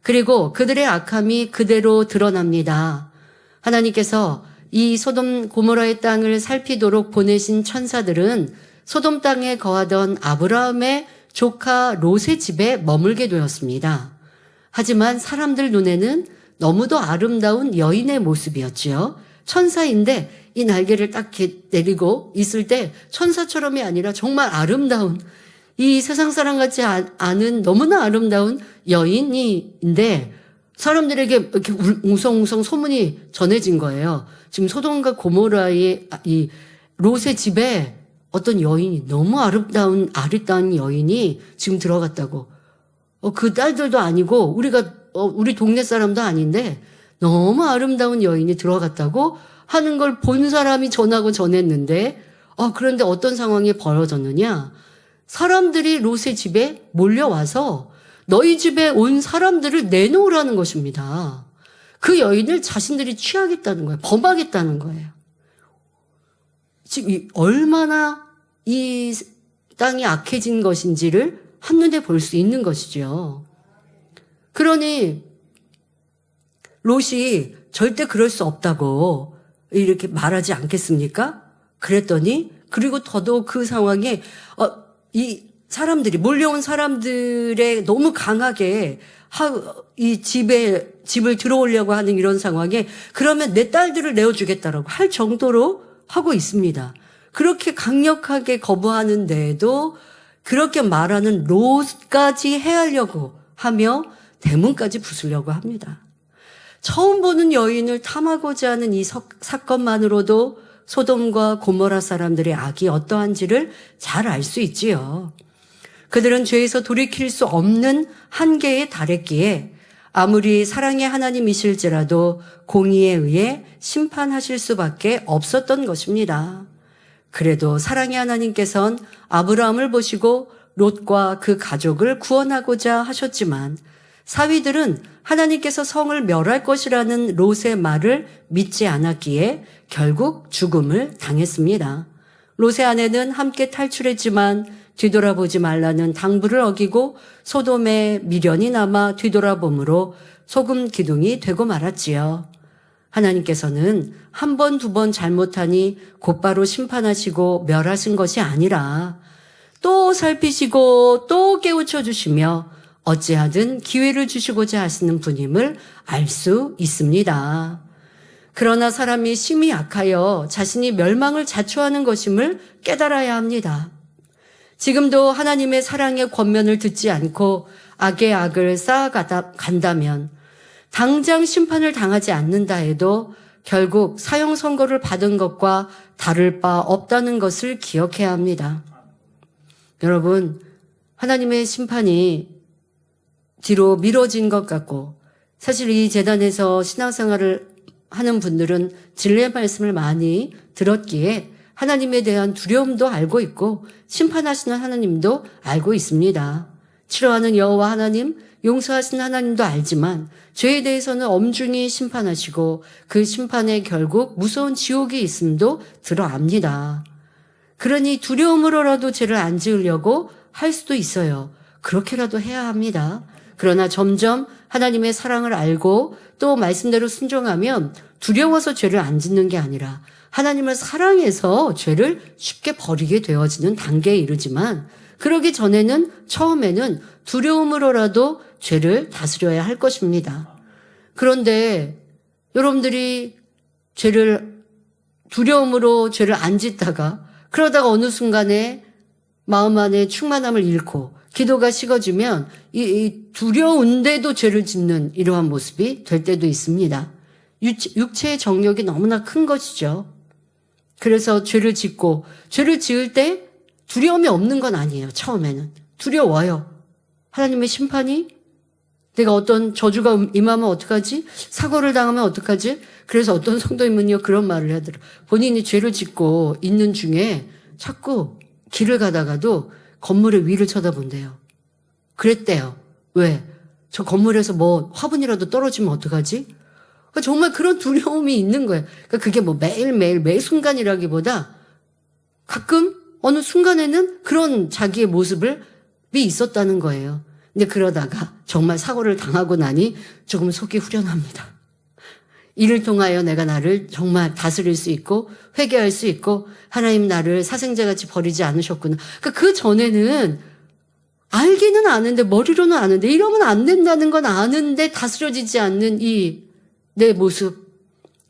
그리고 그들의 악함이 그대로 드러납니다. 하나님께서 이 소돔 고모라의 땅을 살피도록 보내신 천사들은 소돔 땅에 거하던 아브라함의 조카 롯의 집에 머물게 되었습니다. 하지만 사람들 눈에는 너무도 아름다운 여인의 모습이었지요. 천사인데 이 날개를 딱 내리고 있을 때 천사처럼이 아니라 정말 아름다운, 이 세상 사람 같지 않은 너무나 아름다운 여인인데 사람들에게 이렇게 웅성웅성 소문이 전해진 거예요. 지금 소돔과 고모라의 이 롯의 집에 어떤 여인이, 너무 아름다운 여인이 지금 들어갔다고. 그 딸들도 아니고 우리 동네 사람도 아닌데 너무 아름다운 여인이 들어갔다고 하는 걸 본 사람이 전했는데, 그런데 어떤 상황이 벌어졌느냐? 사람들이 롯의 집에 몰려와서 너희 집에 온 사람들을 내놓으라는 것입니다. 그 여인을 자신들이 취하겠다는 거예요. 범하겠다는 거예요. 지금 얼마나 이 땅이 악해진 것인지를 한눈에 볼 수 있는 것이죠. 그러니 롯이 절대 그럴 수 없다고 이렇게 말하지 않겠습니까? 그랬더니, 그리고 더더욱 그 상황에 이 사람들이 몰려온 사람들의 너무 강하게 이 집을 들어오려고 하는 이런 상황에 그러면 내 딸들을 내어주겠다라고 할 정도로 하고 있습니다. 그렇게 강력하게 거부하는데도 그렇게 말하는 롯까지 해하려고 하며 대문까지 부수려고 합니다. 처음 보는 여인을 탐하고자 하는 이 사건만으로도 소돔과 고모라 사람들의 악이 어떠한지를 잘 알 수 있지요. 그들은 죄에서 돌이킬 수 없는 한계에 달했기에 아무리 사랑의 하나님이실지라도 공의에 의해 심판하실 수밖에 없었던 것입니다. 그래도 사랑의 하나님께서는 아브라함을 보시고 롯과 그 가족을 구원하고자 하셨지만 사위들은 하나님께서 성을 멸할 것이라는 롯의 말을 믿지 않았기에 결국 죽음을 당했습니다. 롯의 아내는 함께 탈출했지만 뒤돌아보지 말라는 당부를 어기고 소돔에 미련이 남아 뒤돌아봄으로 소금 기둥이 되고 말았지요. 하나님께서는 한 번, 두 번 잘못하니 곧바로 심판하시고 멸하신 것이 아니라 또 살피시고 또 깨우쳐 주시며 어찌하든 기회를 주시고자 하시는 분임을 알 수 있습니다. 그러나 사람이 심히 약하여 자신이 멸망을 자초하는 것임을 깨달아야 합니다. 지금도 하나님의 사랑의 권면을 듣지 않고 악의 악을 쌓아간다면 당장 심판을 당하지 않는다 해도 결국 사형 선고를 받은 것과 다를 바 없다는 것을 기억해야 합니다. 여러분, 하나님의 심판이 뒤로 미뤄진 것 같고, 사실 이 재단에서 신앙생활을 하는 분들은 진리의 말씀을 많이 들었기에 하나님에 대한 두려움도 알고 있고 심판하시는 하나님도 알고 있습니다. 치료하는 여호와 하나님, 용서하시는 하나님도 알지만 죄에 대해서는 엄중히 심판하시고 그 심판의 결국 무서운 지옥이 있음도 들어압니다. 그러니 두려움으로라도 죄를 안 지으려고 할 수도 있어요. 그렇게라도 해야 합니다. 그러나 점점 하나님의 사랑을 알고 또 말씀대로 순종하면 두려워서 죄를 안 짓는 게 아니라 하나님을 사랑해서 죄를 쉽게 버리게 되어지는 단계에 이르지만 그러기 전에는 처음에는 두려움으로라도 죄를 다스려야 할 것입니다. 그런데 여러분들이 죄를 두려움으로 죄를 안 짓다가 그러다가 어느 순간에 마음 안에 충만함을 잃고 기도가 식어지면 이 두려운데도 죄를 짓는 이러한 모습이 될 때도 있습니다. 육체의 정욕이 너무나 큰 것이죠. 그래서 죄를 짓고 죄를 지을 때 두려움이 없는 건 아니에요. 처음에는 두려워요. 하나님의 심판이, 내가 어떤 저주가 임하면 어떡하지? 사고를 당하면 어떡하지? 그래서 어떤 성도님은요 그런 말을 하더라고요. 본인이 죄를 짓고 있는 중에 자꾸 길을 가다가도 건물의 위를 쳐다본대요. 그랬대요. 왜? 저 건물에서 뭐 화분이라도 떨어지면 어떡하지? 그러니까 정말 그런 두려움이 있는 거예요. 그러니까 그게 뭐 매일매일 매 순간이라기보다 가끔 어느 순간에는 그런 자기의 모습이 있었다는 거예요. 근데 그러다가 정말 사고를 당하고 나니 조금 속이 후련합니다. 이를 통하여 내가 나를 정말 다스릴 수 있고 회개할 수 있고 하나님 나를 사생자같이 버리지 않으셨구나. 그러니까 그 전에는 알기는 아는데 머리로는 아는데 이러면 안 된다는 건 아는데 다스려지지 않는 이 내 모습,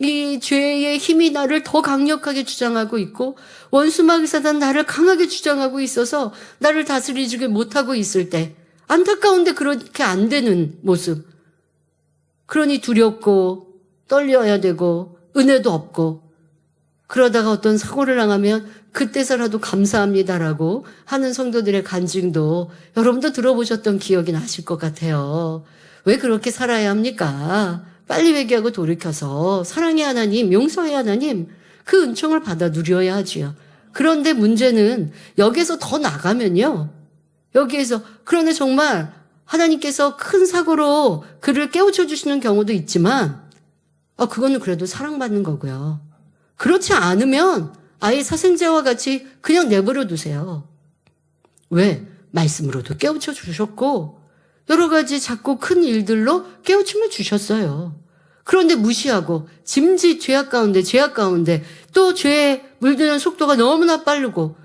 이 죄의 힘이 나를 더 강력하게 주장하고 있고 원수마귀 사단 나를 강하게 주장하고 있어서 나를 다스리지 못하고 있을 때 안타까운데 그렇게 안 되는 모습. 그러니 두렵고 떨려야 되고 은혜도 없고 그러다가 어떤 사고를 당하면 그때서라도 감사합니다라고 하는 성도들의 간증도 여러분도 들어보셨던 기억이 나실 것 같아요. 왜 그렇게 살아야 합니까? 빨리 회개하고 돌이켜서 사랑의 하나님, 용서의 하나님 그 은총을 받아 누려야 하지요. 그런데 문제는 여기에서 더 나가면요. 여기에서 그런데 정말 하나님께서 큰 사고로 그를 깨우쳐 주시는 경우도 있지만 그거는 그래도 사랑받는 거고요. 그렇지 않으면 아예 사생자와 같이 그냥 내버려 두세요. 왜? 말씀으로도 깨우쳐 주셨고 여러 가지 작고 큰 일들로 깨우침을 주셨어요. 그런데 무시하고 짐짓 죄악 가운데 또 죄에 물드는 속도가 너무나 빠르고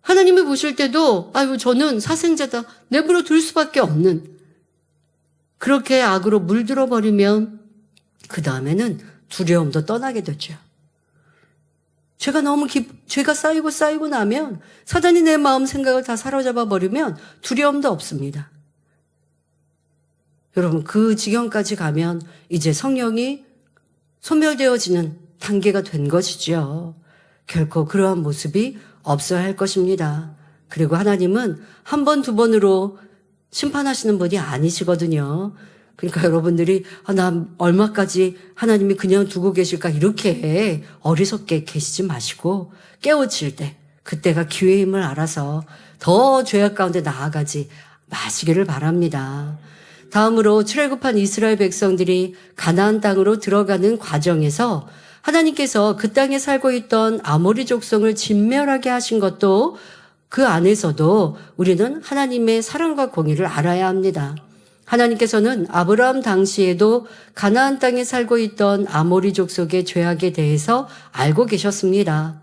하나님이 보실 때도 저는 사생자다 내버려 둘 수밖에 없는 그렇게 악으로 물들어 버리면 그 다음에는 두려움도 떠나게 되죠. 죄가 쌓이고 나면 사단이 내 마음 생각을 다 사로잡아 버리면 두려움도 없습니다. 여러분 그 지경까지 가면 이제 성령이 소멸되어지는 단계가 된 것이죠. 결코 그러한 모습이 없어야 할 것입니다. 그리고 하나님은 한 번, 두 번으로 심판하시는 분이 아니시거든요. 그러니까 여러분들이 나 얼마까지 하나님이 그냥 두고 계실까 이렇게 어리석게 계시지 마시고 깨우칠 때 그때가 기회임을 알아서 더 죄악 가운데 나아가지 마시기를 바랍니다. 다음으로 출애굽한 이스라엘 백성들이 가나안 땅으로 들어가는 과정에서 하나님께서 그 땅에 살고 있던 아모리 족속을 진멸하게 하신 것도 그 안에서도 우리는 하나님의 사랑과 공의를 알아야 합니다. 하나님께서는 아브라함 당시에도 가나안 땅에 살고 있던 아모리 족속의 죄악에 대해서 알고 계셨습니다.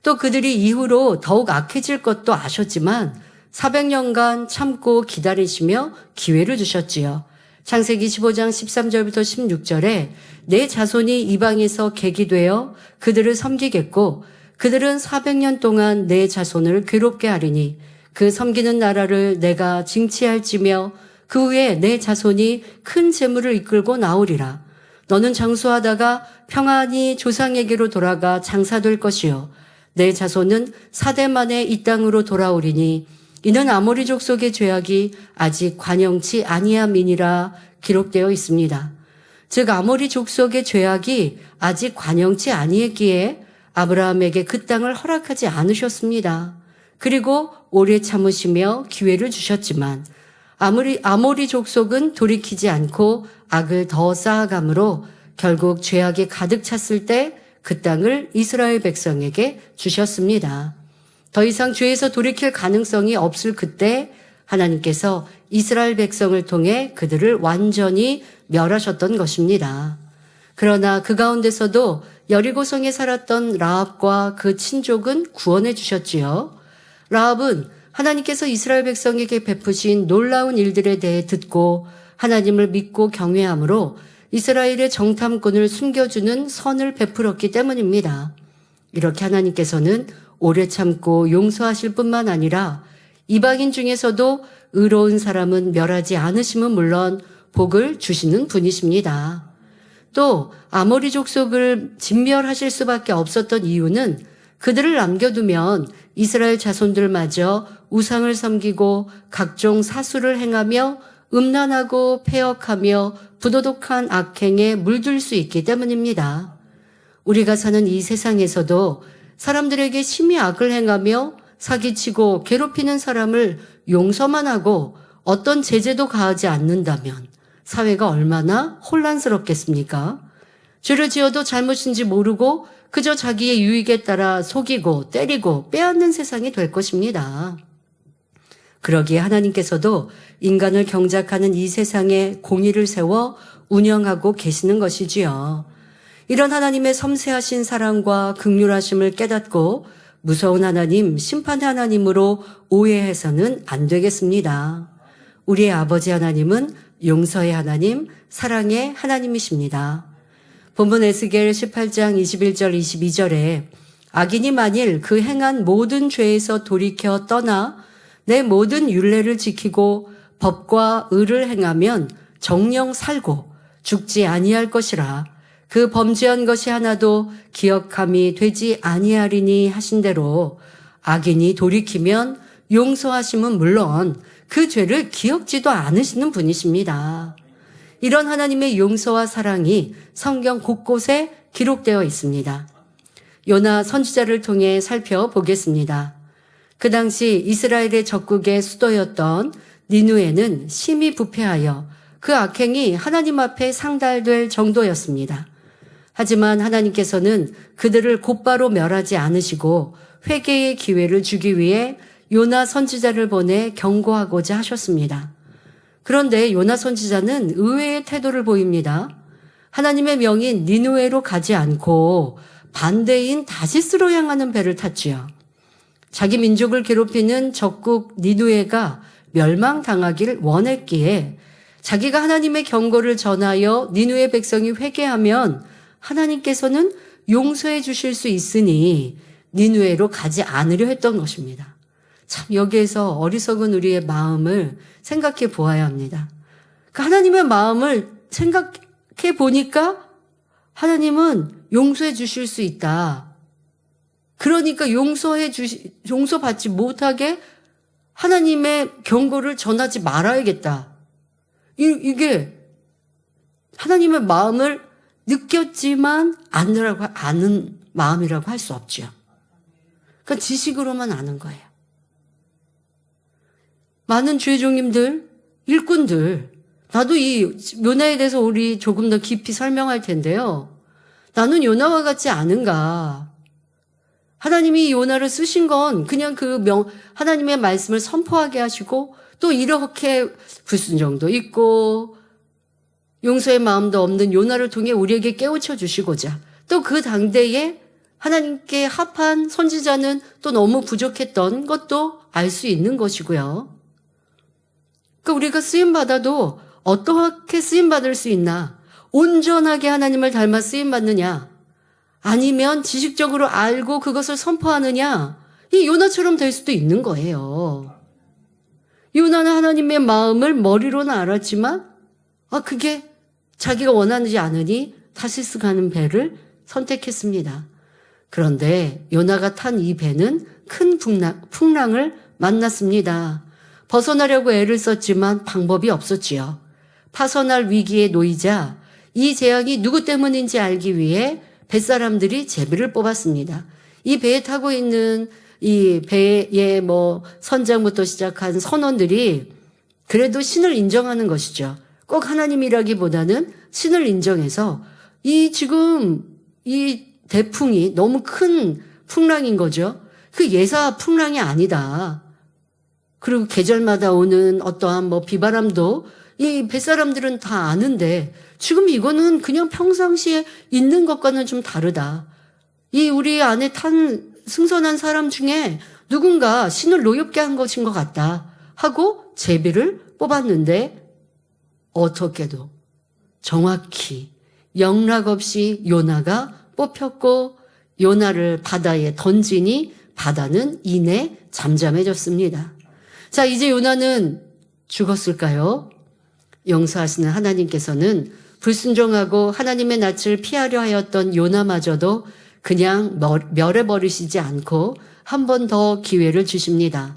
또 그들이 이후로 더욱 악해질 것도 아셨지만 400년간 참고 기다리시며 기회를 주셨지요. 창세기 15장 13절부터 16절에 내 자손이 이방에서 객이 되어 그들을 섬기겠고 그들은 400년 동안 내 자손을 괴롭게 하리니 그 섬기는 나라를 내가 징치할지며 그 후에 내 자손이 큰 재물을 이끌고 나오리라. 너는 장수하다가 평안히 조상에게로 돌아가 장사될 것이요 내 자손은 4대 만에 이 땅으로 돌아오리니 이는 아모리 족속의 죄악이 아직 관영치 아니함이니라 기록되어 있습니다. 즉 아모리 족속의 죄악이 아직 관영치 아니했기에 아브라함에게 그 땅을 허락하지 않으셨습니다. 그리고 오래 참으시며 기회를 주셨지만 아모리 족속은 돌이키지 않고 악을 더 쌓아가므로 결국 죄악이 가득 찼을 때 그 땅을 이스라엘 백성에게 주셨습니다. 더 이상 죄에서 돌이킬 가능성이 없을 그때 하나님께서 이스라엘 백성을 통해 그들을 완전히 멸하셨던 것입니다. 그러나 그 가운데서도 여리고성에 살았던 라합과 그 친족은 구원해 주셨지요. 라합은 하나님께서 이스라엘 백성에게 베푸신 놀라운 일들에 대해 듣고 하나님을 믿고 경외함으로 이스라엘의 정탐꾼을 숨겨주는 선을 베풀었기 때문입니다. 이렇게 하나님께서는 오래 참고 용서하실 뿐만 아니라 이방인 중에서도 의로운 사람은 멸하지 않으심은 물론 복을 주시는 분이십니다. 또 아모리 족속을 진멸하실 수밖에 없었던 이유는 그들을 남겨두면 이스라엘 자손들마저 우상을 섬기고 각종 사수를 행하며 음란하고 패역하며 부도덕한 악행에 물들 수 있기 때문입니다. 우리가 사는 이 세상에서도 사람들에게 심히 악을 행하며 사기치고 괴롭히는 사람을 용서만 하고 어떤 제재도 가하지 않는다면 사회가 얼마나 혼란스럽겠습니까? 죄를 지어도 잘못인지 모르고 그저 자기의 유익에 따라 속이고 때리고 빼앗는 세상이 될 것입니다. 그러기에 하나님께서도 인간을 경작하는 이 세상에 공의를 세워 운영하고 계시는 것이지요. 이런 하나님의 섬세하신 사랑과 긍휼하심을 깨닫고 무서운 하나님, 심판의 하나님으로 오해해서는 안 되겠습니다. 우리의 아버지 하나님은 용서의 하나님, 사랑의 하나님이십니다. 본문 에스겔 18장 21절 22절에 악인이 만일 그 행한 모든 죄에서 돌이켜 떠나 내 모든 율례를 지키고 법과 의를 행하면 정령 살고 죽지 아니할 것이라 그 범죄한 것이 하나도 기억함이 되지 아니하리니 하신 대로 악인이 돌이키면 용서하심은 물론 그 죄를 기억지도 않으시는 분이십니다. 이런 하나님의 용서와 사랑이 성경 곳곳에 기록되어 있습니다. 요나 선지자를 통해 살펴보겠습니다. 그 당시 이스라엘의 적국의 수도였던 니누에는 심히 부패하여 그 악행이 하나님 앞에 상달될 정도였습니다. 하지만 하나님께서는 그들을 곧바로 멸하지 않으시고 회개의 기회를 주기 위해 요나 선지자를 보내 경고하고자 하셨습니다. 그런데 요나 선지자는 의외의 태도를 보입니다. 하나님의 명인 니누에로 가지 않고 반대인 다시스로 향하는 배를 탔지요. 자기 민족을 괴롭히는 적국 니누에가 멸망당하길 원했기에 자기가 하나님의 경고를 전하여 니누에 백성이 회개하면 하나님께서는 용서해 주실 수 있으니 니누에로 가지 않으려 했던 것입니다. 참 여기에서 어리석은 우리의 마음을 생각해 보아야 합니다. 그 하나님의 마음을 생각해 보니까 하나님은 용서해 주실 수 있다. 그러니까 용서받지 못하게 하나님의 경고를 전하지 말아야겠다. 이게 하나님의 마음을 느꼈지만 아는 마음이라고 할 수 없죠. 그러니까 지식으로만 아는 거예요. 많은 주의종님들, 일꾼들, 나도 이 요나에 대해서 우리 조금 더 깊이 설명할 텐데요. 나는 요나와 같지 않은가. 하나님이 요나를 쓰신 건 그냥 하나님의 말씀을 선포하게 하시고 또 이렇게 불순종도 있고 용서의 마음도 없는 요나를 통해 우리에게 깨우쳐 주시고자 또 그 당대에 하나님께 합한 선지자는 또 너무 부족했던 것도 알 수 있는 것이고요. 그러니까 우리가 쓰임받아도 어떻게 쓰임받을 수 있나? 온전하게 하나님을 닮아 쓰임받느냐? 아니면 지식적으로 알고 그것을 선포하느냐? 이 요나처럼 될 수도 있는 거예요. 요나는 하나님의 마음을 머리로는 알았지만 그게 자기가 원하지 않으니 타시스 가는 배를 선택했습니다. 그런데 요나가 탄 이 배는 큰 풍랑을 만났습니다. 벗어나려고 애를 썼지만 방법이 없었지요. 파선할 위기에 놓이자 이 재앙이 누구 때문인지 알기 위해 뱃사람들이 제비를 뽑았습니다. 이 배에 타고 있는 이 배의 선장부터 시작한 선원들이 그래도 신을 인정하는 것이죠. 꼭 하나님이라기보다는 신을 인정해서 지금 이 대풍이 너무 큰 풍랑인 거죠. 그 예사 풍랑이 아니다. 그리고 계절마다 오는 어떠한 비바람도 이 뱃사람들은 다 아는데 지금 이거는 그냥 평상시에 있는 것과는 좀 다르다. 이 우리 안에 탄 승선한 사람 중에 누군가 신을 노엽게 한 것인 것 같다 하고 제비를 뽑았는데 어떻게도 정확히 영락 없이 요나가 뽑혔고 요나를 바다에 던지니 바다는 이내 잠잠해졌습니다. 자, 이제 요나는 죽었을까요? 용서하시는 하나님께서는 불순종하고 하나님의 낯을 피하려 하였던 요나마저도 그냥 멸해버리시지 않고 한 번 더 기회를 주십니다.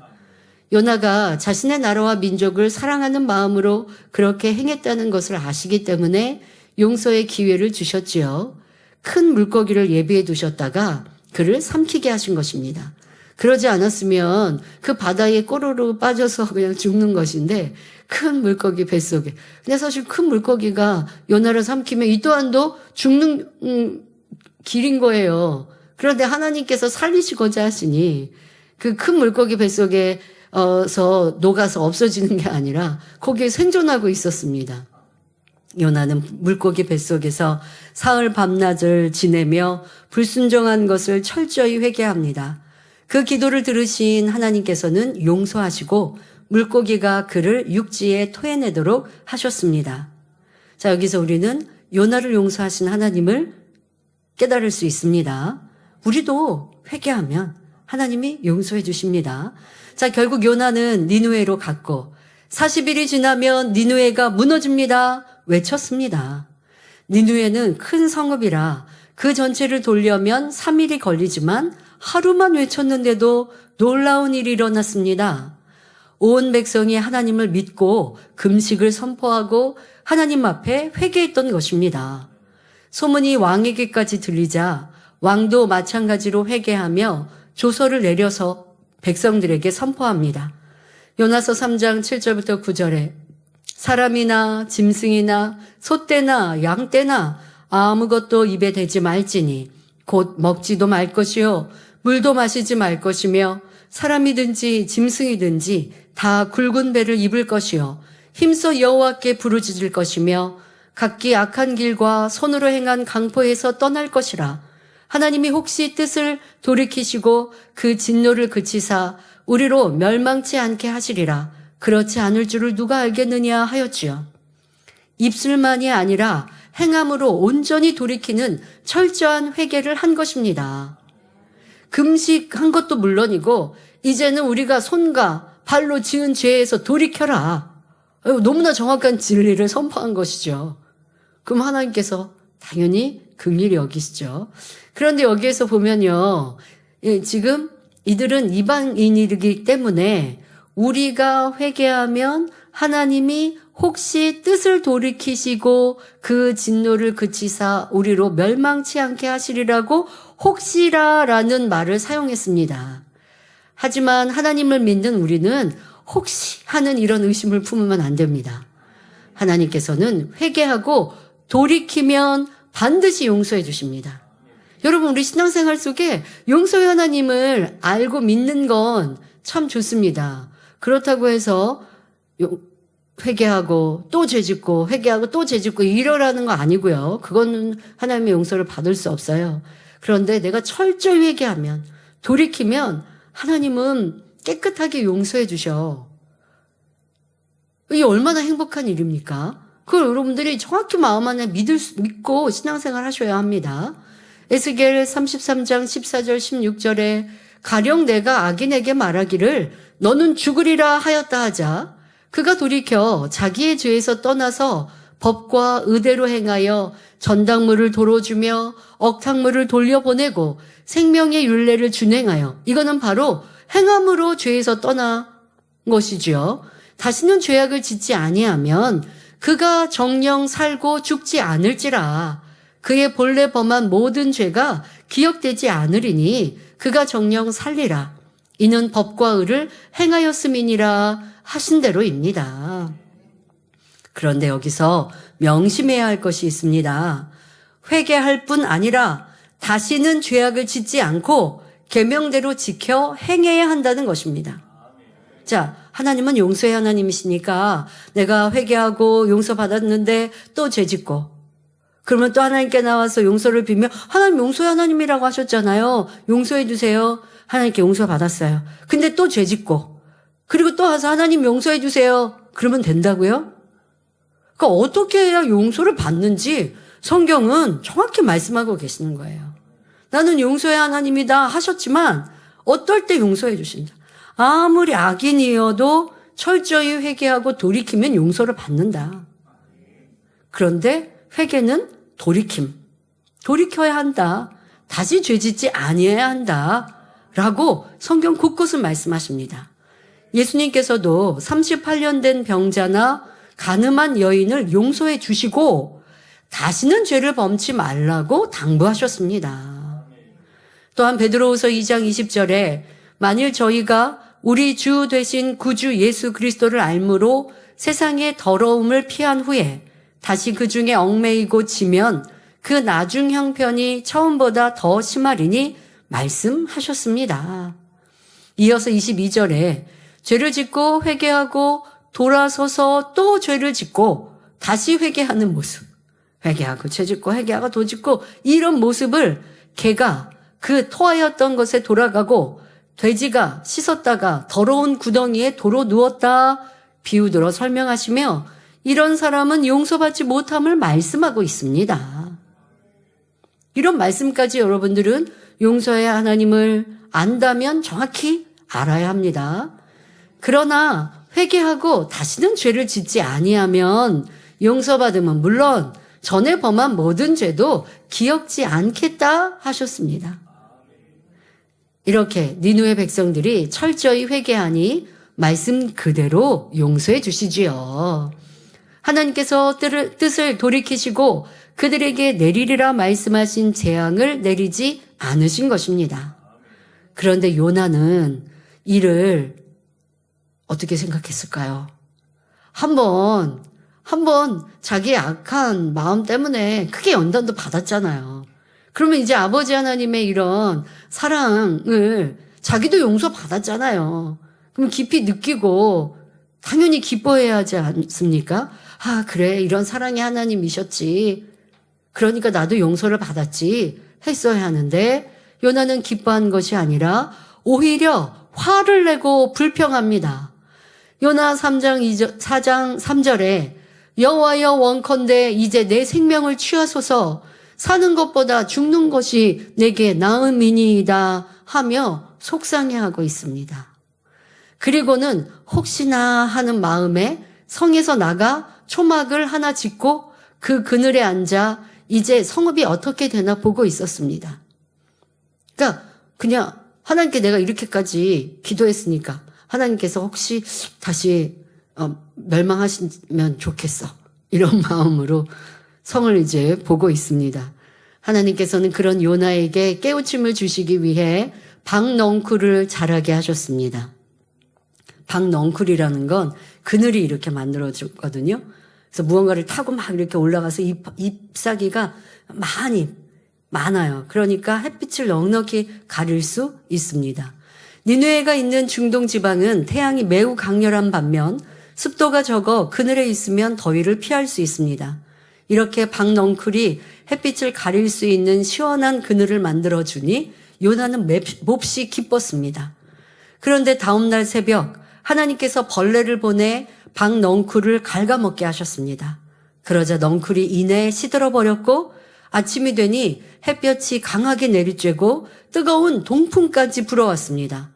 요나가 자신의 나라와 민족을 사랑하는 마음으로 그렇게 행했다는 것을 아시기 때문에 용서의 기회를 주셨지요. 큰 물고기를 예비해 두셨다가 그를 삼키게 하신 것입니다. 그러지 않았으면 그 바다에 꼬르르 빠져서 그냥 죽는 것인데 큰 물고기 뱃속에. 근데 사실 큰 물고기가 요나를 삼키면 이 또한도 죽는 길인 거예요. 그런데 하나님께서 살리시고자 하시니 그 큰 물고기 뱃속에서 녹아서 없어지는 게 아니라 거기에 생존하고 있었습니다. 요나는 물고기 뱃속에서 사흘 밤낮을 지내며 불순종한 것을 철저히 회개합니다. 그 기도를 들으신 하나님께서는 용서하시고 물고기가 그를 육지에 토해내도록 하셨습니다. 자, 여기서 우리는 요나를 용서하신 하나님을 깨달을 수 있습니다. 우리도 회개하면 하나님이 용서해 주십니다. 자, 결국 요나는 니느웨로 갔고 40일이 지나면 니느웨가 무너집니다. 외쳤습니다. 니느웨는 큰 성읍이라 그 전체를 돌려면 3일이 걸리지만 하루만 외쳤는데도 놀라운 일이 일어났습니다. 온 백성이 하나님을 믿고 금식을 선포하고 하나님 앞에 회개했던 것입니다. 소문이 왕에게까지 들리자 왕도 마찬가지로 회개하며 조서를 내려서 백성들에게 선포합니다. 요나서 3장 7절부터 9절에 사람이나 짐승이나 소떼나 양떼나 아무것도 입에 대지 말지니 곧 먹지도 말 것이요 물도 마시지 말 것이며 사람이든지 짐승이든지 다 굵은 배를 입을 것이요 힘써 여호와께 부르짖을 것이며 각기 악한 길과 손으로 행한 강포에서 떠날 것이라. 하나님이 혹시 뜻을 돌이키시고 그 진노를 그치사 우리로 멸망치 않게 하시리라. 그렇지 않을 줄을 누가 알겠느냐 하였지요. 입술만이 아니라 행함으로 온전히 돌이키는 철저한 회개를 한 것입니다. 금식한 것도 물론이고 이제는 우리가 손과 발로 지은 죄에서 돌이켜라. 너무나 정확한 진리를 선포한 것이죠. 그럼 하나님께서 당연히 긍휼히 여기시죠. 그런데 여기에서 보면요. 지금 이들은 이방인이기 때문에 우리가 회개하면 하나님이 혹시 뜻을 돌이키시고 그 진노를 그치사 우리로 멸망치 않게 하시리라고 혹시라라는 말을 사용했습니다. 하지만 하나님을 믿는 우리는 혹시 하는 이런 의심을 품으면 안 됩니다. 하나님께서는 회개하고 돌이키면 반드시 용서해 주십니다. 여러분, 우리 신앙생활 속에 용서의 하나님을 알고 믿는 건 참 좋습니다. 그렇다고 해서 회개하고 또 죄짓고 회개하고 또 죄짓고 이러라는 거 아니고요. 그거는 하나님의 용서를 받을 수 없어요. 그런데 내가 철저히 회개하면 돌이키면 하나님은 깨끗하게 용서해 주셔. 이게 얼마나 행복한 일입니까? 그걸 여러분들이 정확히 마음 안에 믿고 신앙생활 하셔야 합니다. 에스겔 33장 14절 16절에 가령 내가 악인에게 말하기를 너는 죽으리라 하였다 하자 그가 돌이켜 자기의 죄에서 떠나서 법과 의대로 행하여 전당물을 도로주며 억탕물을 돌려보내고 생명의 율례를 준행하여 이거는 바로 행함으로 죄에서 떠난 것이지요. 다시는 죄악을 짓지 아니하면 그가 정령 살고 죽지 않을지라 그의 본래 범한 모든 죄가 기억되지 않으리니 그가 정령 살리라. 이는 법과 의를 행하였음이니라 하신 대로입니다. 그런데 여기서 명심해야 할 것이 있습니다. 회개할 뿐 아니라 다시는 죄악을 짓지 않고 계명대로 지켜 행해야 한다는 것입니다. 자, 하나님은 용서의 하나님이시니까 내가 회개하고 용서받았는데 또 죄짓고 그러면 또 하나님께 나와서 용서를 빌며 하나님 용서의 하나님이라고 하셨잖아요. 용서해 주세요. 하나님께 용서받았어요. 근데 또 죄짓고 그리고 또 와서 하나님 용서해 주세요. 그러면 된다고요? 그러니까 어떻게 해야 용서를 받는지 성경은 정확히 말씀하고 계시는 거예요. 나는 용서의 하나님이다 하셨지만 어떨 때 용서해 주신다. 아무리 악인이어도 철저히 회개하고 돌이키면 용서를 받는다. 그런데 회개는 돌이켜야 한다. 다시 죄짓지 아니해야 한다. 라고 성경 곳곳을 말씀하십니다. 예수님께서도 38년 된 병자나 간음한 여인을 용서해 주시고 다시는 죄를 범치 말라고 당부하셨습니다. 또한 베드로후서 2장 20절에 만일 저희가 우리 주 되신 구주 예수 그리스도를 알므로 세상의 더러움을 피한 후에 다시 그 중에 얽매이고 지면 그 나중 형편이 처음보다 더 심하리니 말씀하셨습니다. 이어서 22절에 죄를 짓고 회개하고 돌아서서 또 죄를 짓고 다시 회개하는 모습. 회개하고 죄 짓고 회개하고 도 짓고 이런 모습을 개가 그 토하였던 것에 돌아가고 돼지가 씻었다가 더러운 구덩이에 도로 누웠다 비유들어 설명하시며 이런 사람은 용서받지 못함을 말씀하고 있습니다. 이런 말씀까지 여러분들은 용서의 하나님을 안다면 정확히 알아야 합니다. 그러나 회개하고 다시는 죄를 짓지 아니하면 용서받으면 물론 전에 범한 모든 죄도 기억지 않겠다 하셨습니다. 이렇게 니느웨 백성들이 철저히 회개하니 말씀 그대로 용서해 주시지요. 하나님께서 뜻을 돌이키시고 그들에게 내리리라 말씀하신 재앙을 내리지 않으신 것입니다. 그런데 요나는 이를 어떻게 생각했을까요? 한번 자기의 악한 마음 때문에 크게 연단도 받았잖아요. 그러면 이제 아버지 하나님의 이런 사랑을 자기도 용서받았잖아요. 그럼 깊이 느끼고 당연히 기뻐해야 하지 않습니까? 아, 그래, 이런 사랑의 하나님이셨지. 그러니까 나도 용서를 받았지 했어야 하는데 요나는 기뻐한 것이 아니라 오히려 화를 내고 불평합니다. 요나 4장 3절에 여호와여 원컨대 이제 내 생명을 취하소서 사는 것보다 죽는 것이 내게 나음이니이다 하며 속상해하고 있습니다. 그리고는 혹시나 하는 마음에 성에서 나가 초막을 하나 짓고 그 그늘에 앉아 이제 성읍이 어떻게 되나 보고 있었습니다. 그러니까 그냥 하나님께 내가 이렇게까지 기도했으니까 하나님께서 혹시 다시 멸망하시면 좋겠어. 이런 마음으로 성을 이제 보고 있습니다. 하나님께서는 그런 요나에게 깨우침을 주시기 위해 박넝쿨을 자라게 하셨습니다. 박넝쿨이라는 건 그늘이 이렇게 만들어졌거든요. 그래서 무언가를 타고 막 이렇게 올라가서 잎사귀가 많아요. 그러니까 햇빛을 넉넉히 가릴 수 있습니다. 니느웨가 있는 중동 지방은 태양이 매우 강렬한 반면 습도가 적어 그늘에 있으면 더위를 피할 수 있습니다. 이렇게 박넝쿨이 햇빛을 가릴 수 있는 시원한 그늘을 만들어주니 요나는 몹시 기뻤습니다. 그런데 다음날 새벽 하나님께서 벌레를 보내 박넝쿨을 갉아먹게 하셨습니다. 그러자 넝쿨이 이내에 시들어버렸고 아침이 되니 햇볕이 강하게 내리쬐고 뜨거운 동풍까지 불어왔습니다.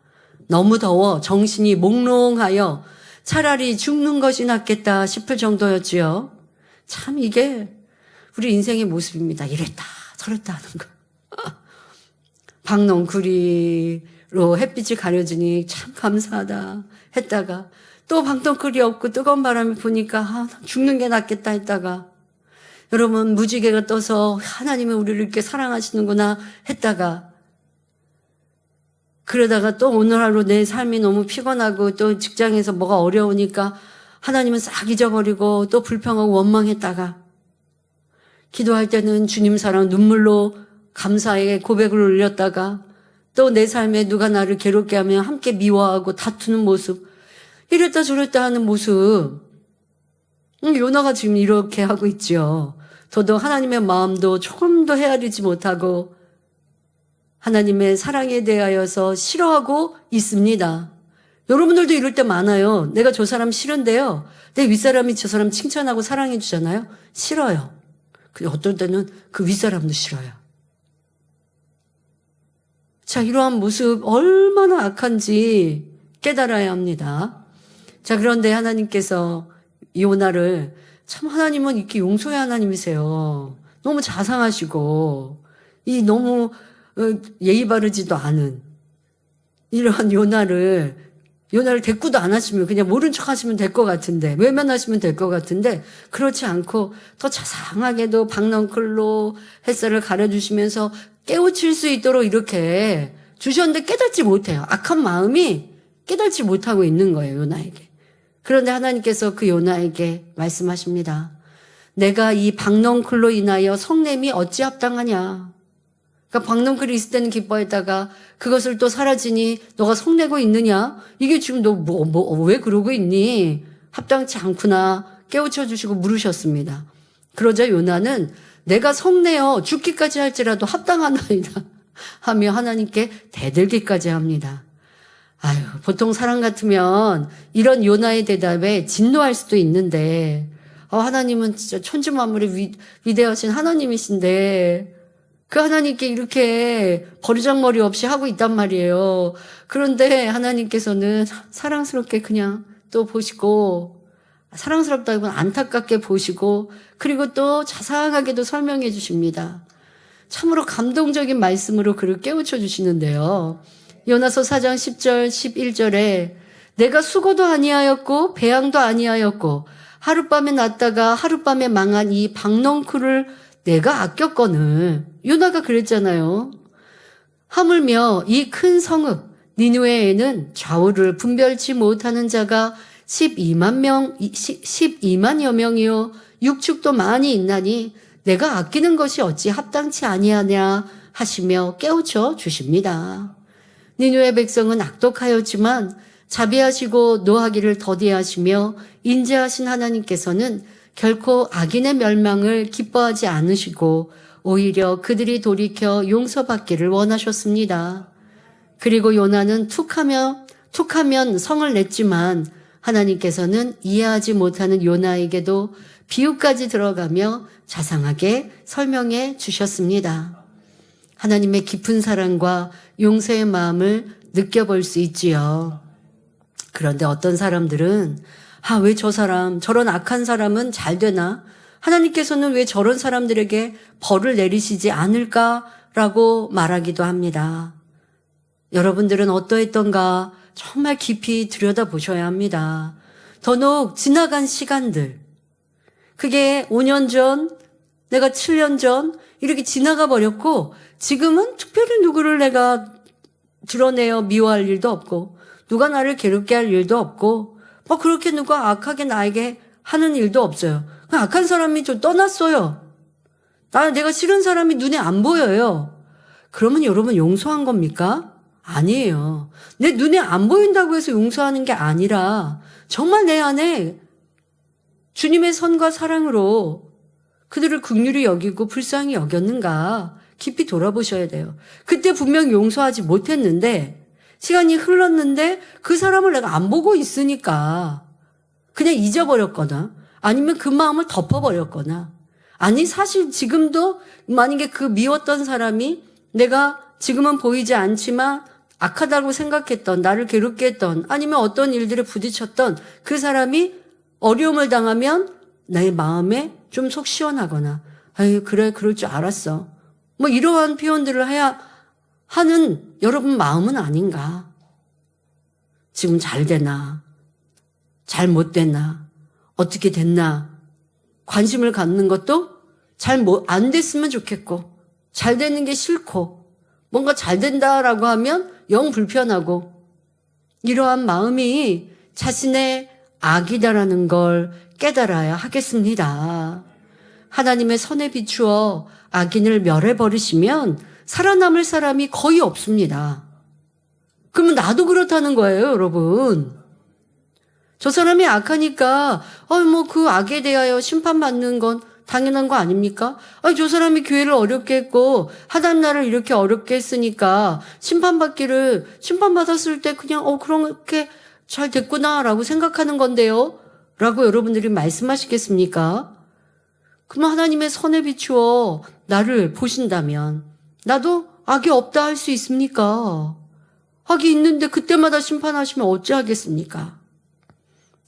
너무 더워 정신이 몽롱하여 차라리 죽는 것이 낫겠다 싶을 정도였지요. 참 이게 우리 인생의 모습입니다. 이랬다 저랬다 하는 거. 박넝쿨이로 햇빛이 가려지니 참 감사하다 했다가 또 박넝쿨이 없고 뜨거운 바람이 부니까 죽는 게 낫겠다 했다가 여러분 무지개가 떠서 하나님이 우리를 이렇게 사랑하시는구나 했다가 그러다가 또 오늘 하루 내 삶이 너무 피곤하고 또 직장에서 뭐가 어려우니까 하나님은 싹 잊어버리고 또 불평하고 원망했다가 기도할 때는 주님 사랑 눈물로 감사의 고백을 올렸다가 또 내 삶에 누가 나를 괴롭게 하면 함께 미워하고 다투는 모습 이랬다 저랬다 하는 모습 요나가 지금 이렇게 하고 있죠. 저도 하나님의 마음도 조금도 헤아리지 못하고 하나님의 사랑에 대하여서 싫어하고 있습니다. 여러분들도 이럴 때 많아요. 내가 저 사람 싫은데요. 내 윗사람이 저 사람 칭찬하고 사랑해 주잖아요. 싫어요. 근데 어떤 때는 그 윗사람도 싫어요. 자, 이러한 모습 얼마나 악한지 깨달아야 합니다. 자, 그런데 하나님께서 요나를, 참 하나님은 이렇게 용서의 하나님이세요. 너무 자상하시고 너무 예의 바르지도 않은 이러한 요나를 대꾸도 안 하시면 그냥 모른 척 하시면 될 것 같은데, 외면하시면 될 것 같은데, 그렇지 않고 더 자상하게도 박넝클로 햇살을 가려주시면서 깨우칠 수 있도록 이렇게 주셨는데 깨닫지 못해요. 악한 마음이 깨닫지 못하고 있는 거예요, 요나에게. 그런데 하나님께서 그 요나에게 말씀하십니다. 내가 이 박넝클로 인하여 성냄이 어찌 합당하냐. 그러니까 박넝클이 있을 때는 기뻐했다가 그것을 또 사라지니 너가 성내고 있느냐? 이게 지금 너 왜 그러고 있니? 합당치 않구나. 깨우쳐 주시고 물으셨습니다. 그러자 요나는 내가 성내어 죽기까지 할지라도 합당하나이다 하며 하나님께 대들기까지 합니다. 아유, 보통 사람 같으면 이런 요나의 대답에 진노할 수도 있는데, 하나님은 진짜 천지만물의 위대하신 하나님이신데, 그 하나님께 이렇게 버르장머리 없이 하고 있단 말이에요. 그런데 하나님께서는 사랑스럽게 그냥 또 보시고, 사랑스럽다고는 안타깝게 보시고, 그리고 또 자상하게도 설명해 주십니다. 참으로 감동적인 말씀으로 그를 깨우쳐 주시는데요. 요나서 4장 10절 11절에 내가 수고도 아니하였고 배양도 아니하였고 하룻밤에 났다가 하룻밤에 망한 이 박넝쿨을 내가 아꼈거늘. 요나가 그랬잖아요. 하물며 이 큰 성읍 니느웨에는 좌우를 분별치 못하는 자가 12만여 명이요 육축도 많이 있나니 내가 아끼는 것이 어찌 합당치 아니하냐 하시며 깨우쳐 주십니다. 니느웨 백성은 악독하였지만 자비하시고 노하기를 더디하시며 인자하신 하나님께서는 결코 악인의 멸망을 기뻐하지 않으시고 오히려 그들이 돌이켜 용서받기를 원하셨습니다. 그리고 요나는 툭하면 성을 냈지만 하나님께서는 이해하지 못하는 요나에게도 비유까지 들어가며 자상하게 설명해 주셨습니다. 하나님의 깊은 사랑과 용서의 마음을 느껴볼 수 있지요. 그런데 어떤 사람들은 왜 저런 악한 사람은 잘 되나? 하나님께서는 왜 저런 사람들에게 벌을 내리시지 않을까라고 말하기도 합니다. 여러분들은 어떠했던가 정말 깊이 들여다보셔야 합니다. 더욱 지나간 시간들, 그게 5년 전, 내가 7년 전 이렇게 지나가 버렸고 지금은 특별히 누구를 내가 드러내어 미워할 일도 없고 누가 나를 괴롭게 할 일도 없고 그렇게 누가 악하게 나에게 하는 일도 없어요. 악한 사람이 좀 떠났어요. 내가 싫은 사람이 눈에 안 보여요. 그러면 여러분 용서한 겁니까? 아니에요. 내 눈에 안 보인다고 해서 용서하는 게 아니라 정말 내 안에 주님의 선과 사랑으로 그들을 긍휼히 여기고 불쌍히 여겼는가 깊이 돌아보셔야 돼요. 그때 분명 용서하지 못했는데 시간이 흘렀는데 그 사람을 내가 안 보고 있으니까 그냥 잊어버렸거나 아니면 그 마음을 덮어버렸거나 아니 사실 지금도 만약에 그 미웠던 사람이 내가 지금은 보이지 않지만 악하다고 생각했던 나를 괴롭게 했던 아니면 어떤 일들에 부딪혔던 그 사람이 어려움을 당하면 내 마음에 좀 속 시원하거나 아유 그래 그럴 줄 알았어 이러한 표현들을 해야 하는 여러분 마음은 아닌가. 지금 잘 되나 잘 못 되나 어떻게 됐나 관심을 갖는 것도 잘 안 됐으면 좋겠고 잘 되는 게 싫고 뭔가 잘 된다라고 하면 영 불편하고 이러한 마음이 자신의 악이다라는 걸 깨달아야 하겠습니다. 하나님의 선에 비추어 악인을 멸해버리시면 살아남을 사람이 거의 없습니다. 그러면 나도 그렇다는 거예요, 여러분. 저 사람이 악하니까 그 악에 대하여 심판받는 건 당연한 거 아닙니까? 저 사람이 교회를 어렵게 했고 하나님 나라를 이렇게 어렵게 했으니까 심판받았을 때 그냥 그렇게 잘 됐구나라고 생각하는 건데요. 라고 여러분들이 말씀하시겠습니까? 그럼 하나님의 선에 비추어 나를 보신다면 나도 악이 없다 할 수 있습니까? 악이 있는데 그때마다 심판하시면 어찌하겠습니까?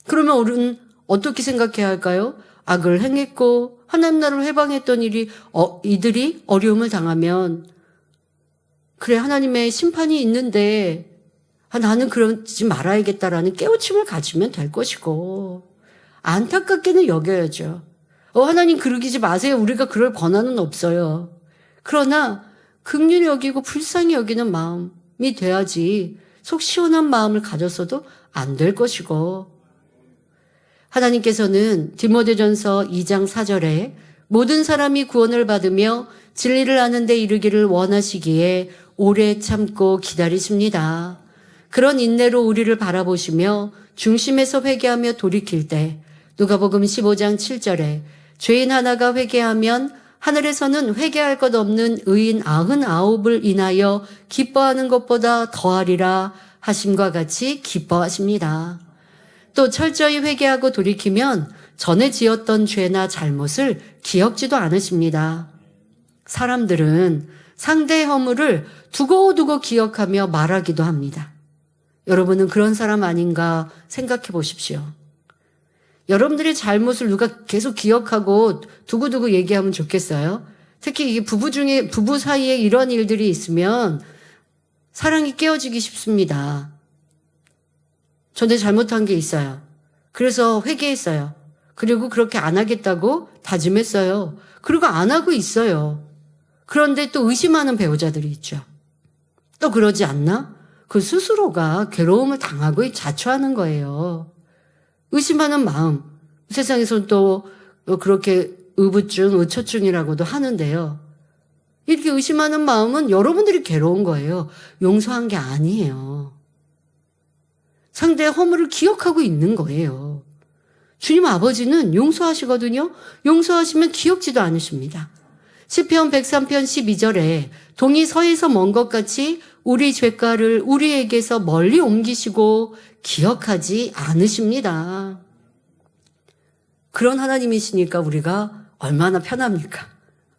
그러면 우리는 어떻게 생각해야 할까요? 악을 행했고 하나님 나라로 해방했던 이들이 어려움을 당하면 그래 하나님의 심판이 있는데 나는 그러지 말아야겠다라는 깨우침을 가지면 될 것이고 안타깝게는 여겨야죠. 하나님 그러기지 마세요. 우리가 그럴 권한은 없어요. 그러나 긍휼히 여기고 불쌍히 여기는 마음이 돼야지 속 시원한 마음을 가졌어도 안 될 것이고 하나님께서는 디모데전서 2장 4절에 모든 사람이 구원을 받으며 진리를 아는 데 이르기를 원하시기에 오래 참고 기다리십니다. 그런 인내로 우리를 바라보시며 중심에서 회개하며 돌이킬 때 누가복음 15장 7절에 죄인 하나가 회개하면 하늘에서는 회개할 것 없는 의인 99을 인하여 기뻐하는 것보다 더하리라 하심과 같이 기뻐하십니다. 또 철저히 회개하고 돌이키면 전에 지었던 죄나 잘못을 기억지도 않으십니다. 사람들은 상대의 허물을 두고두고 기억하며 말하기도 합니다. 여러분은 그런 사람 아닌가 생각해 보십시오. 여러분들의 잘못을 누가 계속 기억하고 두고두고 얘기하면 좋겠어요? 특히 이게 부부 사이에 이런 일들이 있으면 사랑이 깨어지기 쉽습니다. 전에 잘못한 게 있어요. 그래서 회개했어요. 그리고 그렇게 안 하겠다고 다짐했어요. 그리고 안 하고 있어요. 그런데 또 의심하는 배우자들이 있죠. 또 그러지 않나? 그 스스로가 괴로움을 당하고 자초하는 거예요. 의심하는 마음. 세상에서는 또 그렇게 의부증, 의처증이라고도 하는데요. 이렇게 의심하는 마음은 여러분들이 괴로운 거예요. 용서한 게 아니에요. 상대의 허물을 기억하고 있는 거예요. 주님 아버지는 용서하시거든요. 용서하시면 기억지도 않으십니다. 시편 103편 12절에 동이 서에서 먼 것 같이 우리 죄가를 우리에게서 멀리 옮기시고 기억하지 않으십니다. 그런 하나님이시니까 우리가 얼마나 편합니까?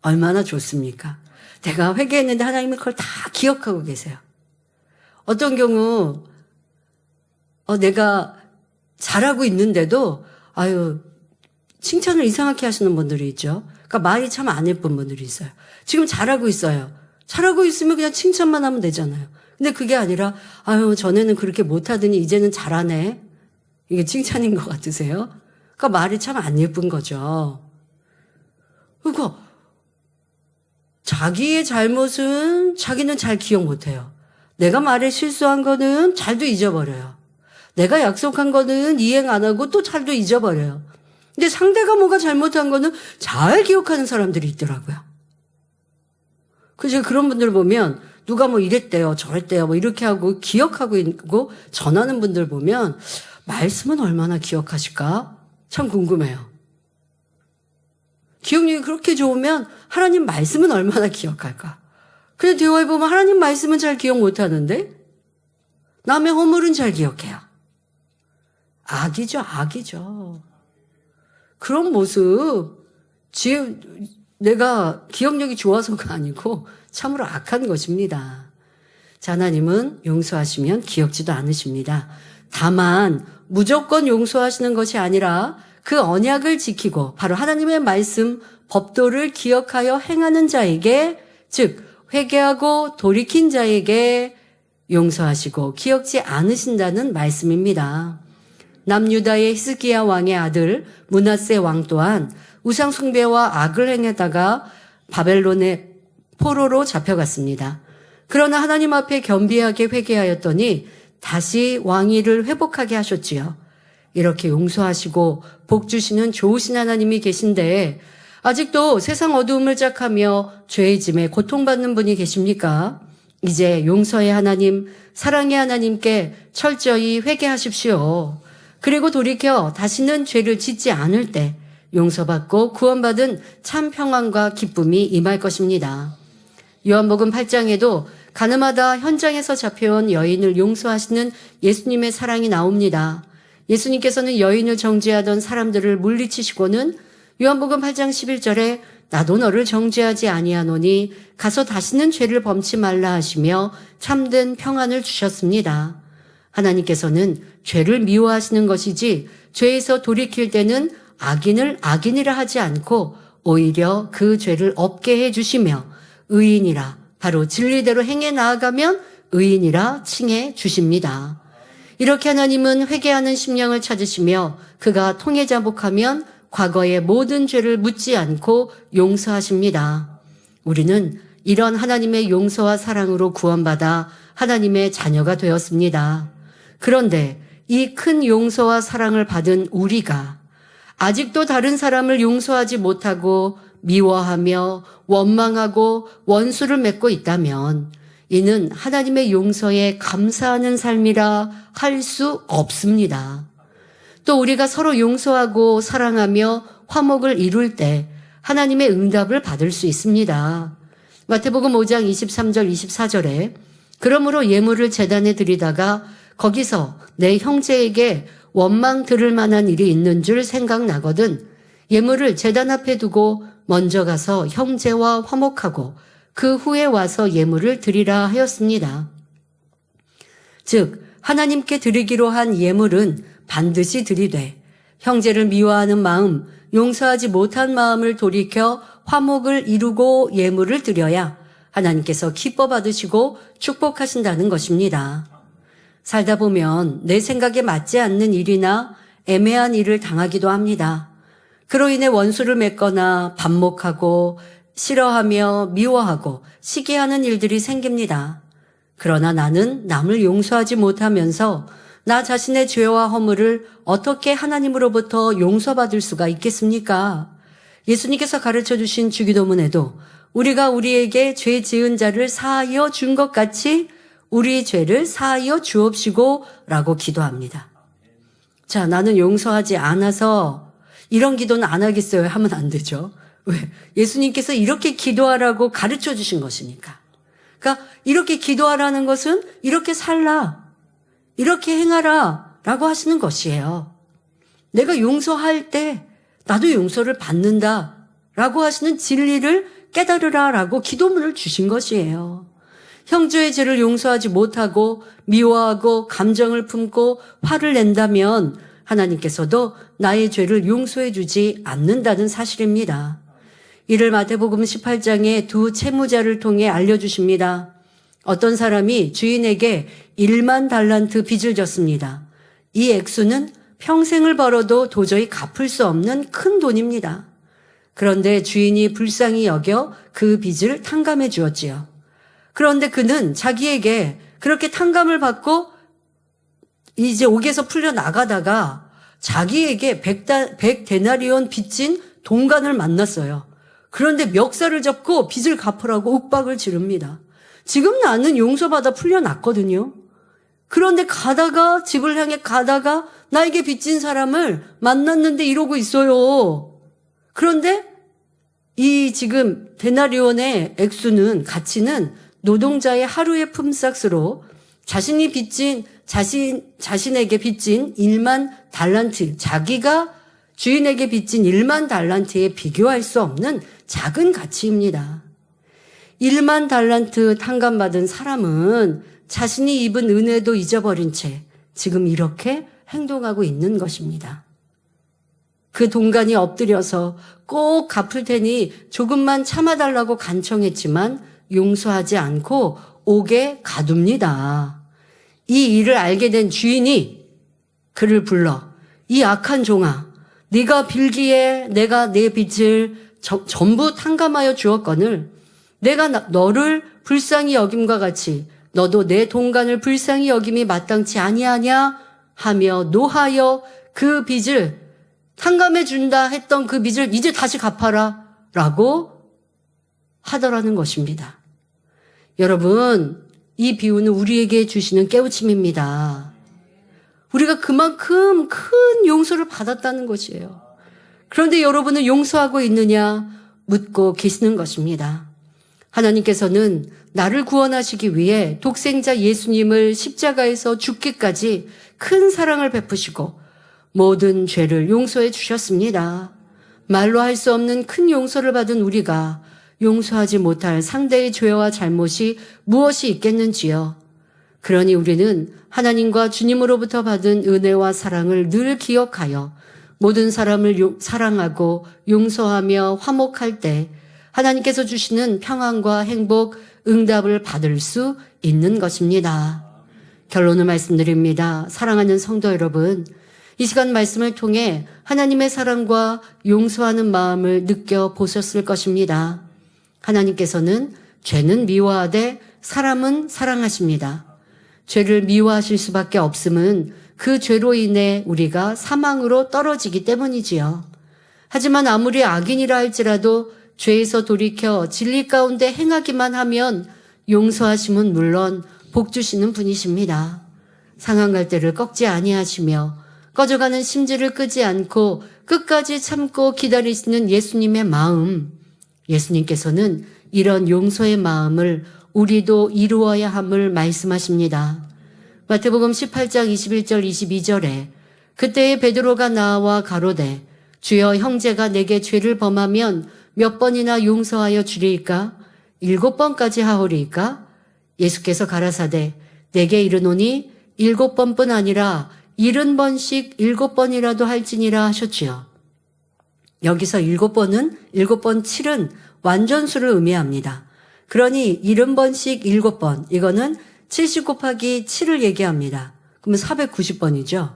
얼마나 좋습니까? 내가 회개했는데 하나님은 그걸 다 기억하고 계세요. 어떤 경우 내가 잘하고 있는데도 칭찬을 이상하게 하시는 분들이 있죠. 그러니까 말이 참 안 예쁜 분들이 있어요. 지금 잘하고 있어요. 잘하고 있으면 그냥 칭찬만 하면 되잖아요. 근데 그게 아니라 전에는 그렇게 못하더니 이제는 잘하네. 이게 칭찬인 것 같으세요? 그러니까 말이 참 안 예쁜 거죠. 그러니까 자기의 잘못은 자기는 잘 기억 못해요. 내가 말에 실수한 거는 잘도 잊어버려요. 내가 약속한 거는 이행 안 하고 또 잘도 잊어버려요. 근데 상대가 뭐가 잘못한 거는 잘 기억하는 사람들이 있더라고요. 그래서 그런 분들 보면 누가 이랬대요, 저랬대요, 이렇게 하고 기억하고 있고 전하는 분들 보면 말씀은 얼마나 기억하실까? 참 궁금해요. 기억력이 그렇게 좋으면 하나님 말씀은 얼마나 기억할까? 근데 대화해보면 하나님 말씀은 잘 기억 못하는데 남의 허물은 잘 기억해요. 악이죠. 그런 모습, 내가 기억력이 좋아서가 아니고 참으로 악한 것입니다. 자, 하나님은 용서하시면 기억지도 않으십니다. 다만 무조건 용서하시는 것이 아니라 그 언약을 지키고 바로 하나님의 말씀, 법도를 기억하여 행하는 자에게, 즉 회개하고 돌이킨 자에게 용서하시고 기억지 않으신다는 말씀입니다. 남유다의 히스기야 왕의 아들 므낫세 왕 또한 우상 숭배와 악을 행하다가 바벨론의 포로로 잡혀갔습니다. 그러나 하나님 앞에 겸비하게 회개하였더니 다시 왕위를 회복하게 하셨지요. 이렇게 용서하시고 복 주시는 좋으신 하나님이 계신데 아직도 세상 어두움을 짝하며 죄의 짐에 고통받는 분이 계십니까? 이제 용서의 하나님, 사랑의 하나님께 철저히 회개하십시오. 그리고 돌이켜 다시는 죄를 짓지 않을 때 용서받고 구원받은 참 평안과 기쁨이 임할 것입니다. 요한복음 8장에도 가늠하다 현장에서 잡혀온 여인을 용서하시는 예수님의 사랑이 나옵니다. 예수님께서는 여인을 정죄하던 사람들을 물리치시고는 요한복음 8장 11절에 나도 너를 정죄하지 아니하노니 가서 다시는 죄를 범치 말라 하시며 참된 평안을 주셨습니다. 하나님께서는 죄를 미워하시는 것이지 죄에서 돌이킬 때는 악인을 악인이라 하지 않고 오히려 그 죄를 없게 해주시며 의인이라 바로 진리대로 행해 나아가면 의인이라 칭해 주십니다. 이렇게 하나님은 회개하는 심령을 찾으시며 그가 통회자복하면 과거의 모든 죄를 묻지 않고 용서하십니다. 우리는 이런 하나님의 용서와 사랑으로 구원받아 하나님의 자녀가 되었습니다. 그런데 이 큰 용서와 사랑을 받은 우리가 아직도 다른 사람을 용서하지 못하고 미워하며 원망하고 원수를 맺고 있다면 이는 하나님의 용서에 감사하는 삶이라 할 수 없습니다. 또 우리가 서로 용서하고 사랑하며 화목을 이룰 때 하나님의 응답을 받을 수 있습니다. 마태복음 5장 23절 24절에 그러므로 예물을 제단에 드리다가 거기서 내 형제에게 원망 들을 만한 일이 있는 줄 생각나거든 예물을 제단 앞에 두고 먼저 가서 형제와 화목하고 그 후에 와서 예물을 드리라 하였습니다. 즉 하나님께 드리기로 한 예물은 반드시 드리되 형제를 미워하는 마음, 용서하지 못한 마음을 돌이켜 화목을 이루고 예물을 드려야 하나님께서 기뻐 받으시고 축복하신다는 것입니다. 살다 보면 내 생각에 맞지 않는 일이나 애매한 일을 당하기도 합니다. 그로 인해 원수를 맺거나 반목하고 싫어하며 미워하고 시기하는 일들이 생깁니다. 그러나 나는 남을 용서하지 못하면서 나 자신의 죄와 허물을 어떻게 하나님으로부터 용서받을 수가 있겠습니까? 예수님께서 가르쳐 주신 주기도문에도 우리가 우리에게 죄 지은 자를 사하여 준 것 같이 우리 죄를 사하여 주옵시고 라고 기도합니다. 자, 나는 용서하지 않아서 이런 기도는 안 하겠어요 하면 안 되죠. 왜? 예수님께서 이렇게 기도하라고 가르쳐 주신 것이니까. 그러니까 이렇게 기도하라는 것은 이렇게 살라, 이렇게 행하라 라고 하시는 것이에요. 내가 용서할 때 나도 용서를 받는다 라고 하시는 진리를 깨달으라 라고 기도문을 주신 것이에요. 형제의 죄를 용서하지 못하고 미워하고 감정을 품고 화를 낸다면 하나님께서도 나의 죄를 용서해 주지 않는다는 사실입니다. 이를 마태복음 18장에 두 채무자를 통해 알려주십니다. 어떤 사람이 주인에게 1만 달란트 빚을 졌습니다. 이 액수는 평생을 벌어도 도저히 갚을 수 없는 큰 돈입니다. 그런데 주인이 불쌍히 여겨 그 빚을 탕감해 주었지요. 그런데 그는 자기에게 그렇게 탕감을 받고 이제 옥에서 풀려 나가다가 자기에게 100데나리온 빚진 동관을 만났어요. 그런데 멱살을 잡고 빚을 갚으라고 윽박을 지릅니다. 지금 나는 용서받아 풀려났거든요. 그런데 가다가 집을 향해 가다가 나에게 빚진 사람을 만났는데 이러고 있어요. 그런데 이 지금 데나리온의 액수는 가치는 노동자의 하루의 품삯으로 자신이 빚진 자신에게 빚진 1만 달란트, 자기가 주인에게 빚진 1만 달란트에 비교할 수 없는 작은 가치입니다. 1만 달란트 탕감받은 사람은 자신이 입은 은혜도 잊어버린 채 지금 이렇게 행동하고 있는 것입니다. 그 동간이 엎드려서 꼭 갚을 테니 조금만 참아달라고 간청했지만 용서하지 않고 옥에 가둡니다. 이 일을 알게 된 주인이 그를 불러 이 악한 종아, 네가 빌기에 내가 내 빚을 전부 탕감하여 주었거늘 내가 너를 불쌍히 여김과 같이 너도 내 동간을 불쌍히 여김이 마땅치 아니하냐 하며 노하여 그 빚을 탕감해 준다 했던 그 빚을 이제 다시 갚아라 라고 하더라는 것입니다. 여러분, 이 비유는 우리에게 주시는 깨우침입니다. 우리가 그만큼 큰 용서를 받았다는 것이에요. 그런데 여러분은 용서하고 있느냐 묻고 계시는 것입니다. 하나님께서는 나를 구원하시기 위해 독생자 예수님을 십자가에서 죽기까지 큰 사랑을 베푸시고 모든 죄를 용서해 주셨습니다. 말로 할 수 없는 큰 용서를 받은 우리가 용서하지 못할 상대의 죄와 잘못이 무엇이 있겠는지요. 그러니 우리는 하나님과 주님으로부터 받은 은혜와 사랑을 늘 기억하여 모든 사람을 사랑하고 용서하며 화목할 때 하나님께서 주시는 평안과 행복, 응답을 받을 수 있는 것입니다. 결론을 말씀드립니다. 사랑하는 성도 여러분, 이 시간 말씀을 통해 하나님의 사랑과 용서하는 마음을 느껴보셨을 것입니다. 하나님께서는 죄는 미워하되 사람은 사랑하십니다. 죄를 미워하실 수밖에 없음은 그 죄로 인해 우리가 사망으로 떨어지기 때문이지요. 하지만 아무리 악인이라 할지라도 죄에서 돌이켜 진리 가운데 행하기만 하면 용서하심은 물론 복 주시는 분이십니다. 상한 갈대를 꺾지 아니하시며 꺼져가는 심지를 끄지 않고 끝까지 참고 기다리시는 예수님의 마음, 예수님께서는 이런 용서의 마음을 우리도 이루어야 함을 말씀하십니다. 마태복음 18장 21절 22절에 그때에 베드로가 나와 가로되 주여 형제가 내게 죄를 범하면 몇 번이나 용서하여 주리이까? 7번까지 하오리이까? 예수께서 가라사대 내게 이르노니 7번뿐 아니라 70번씩 7번이라도 할지니라 하셨지요. 여기서 7번은 7번 7은 완전수를 의미합니다. 그러니 70번씩 7번, 이거는 70 곱하기 7을 얘기합니다. 그러면 490번이죠.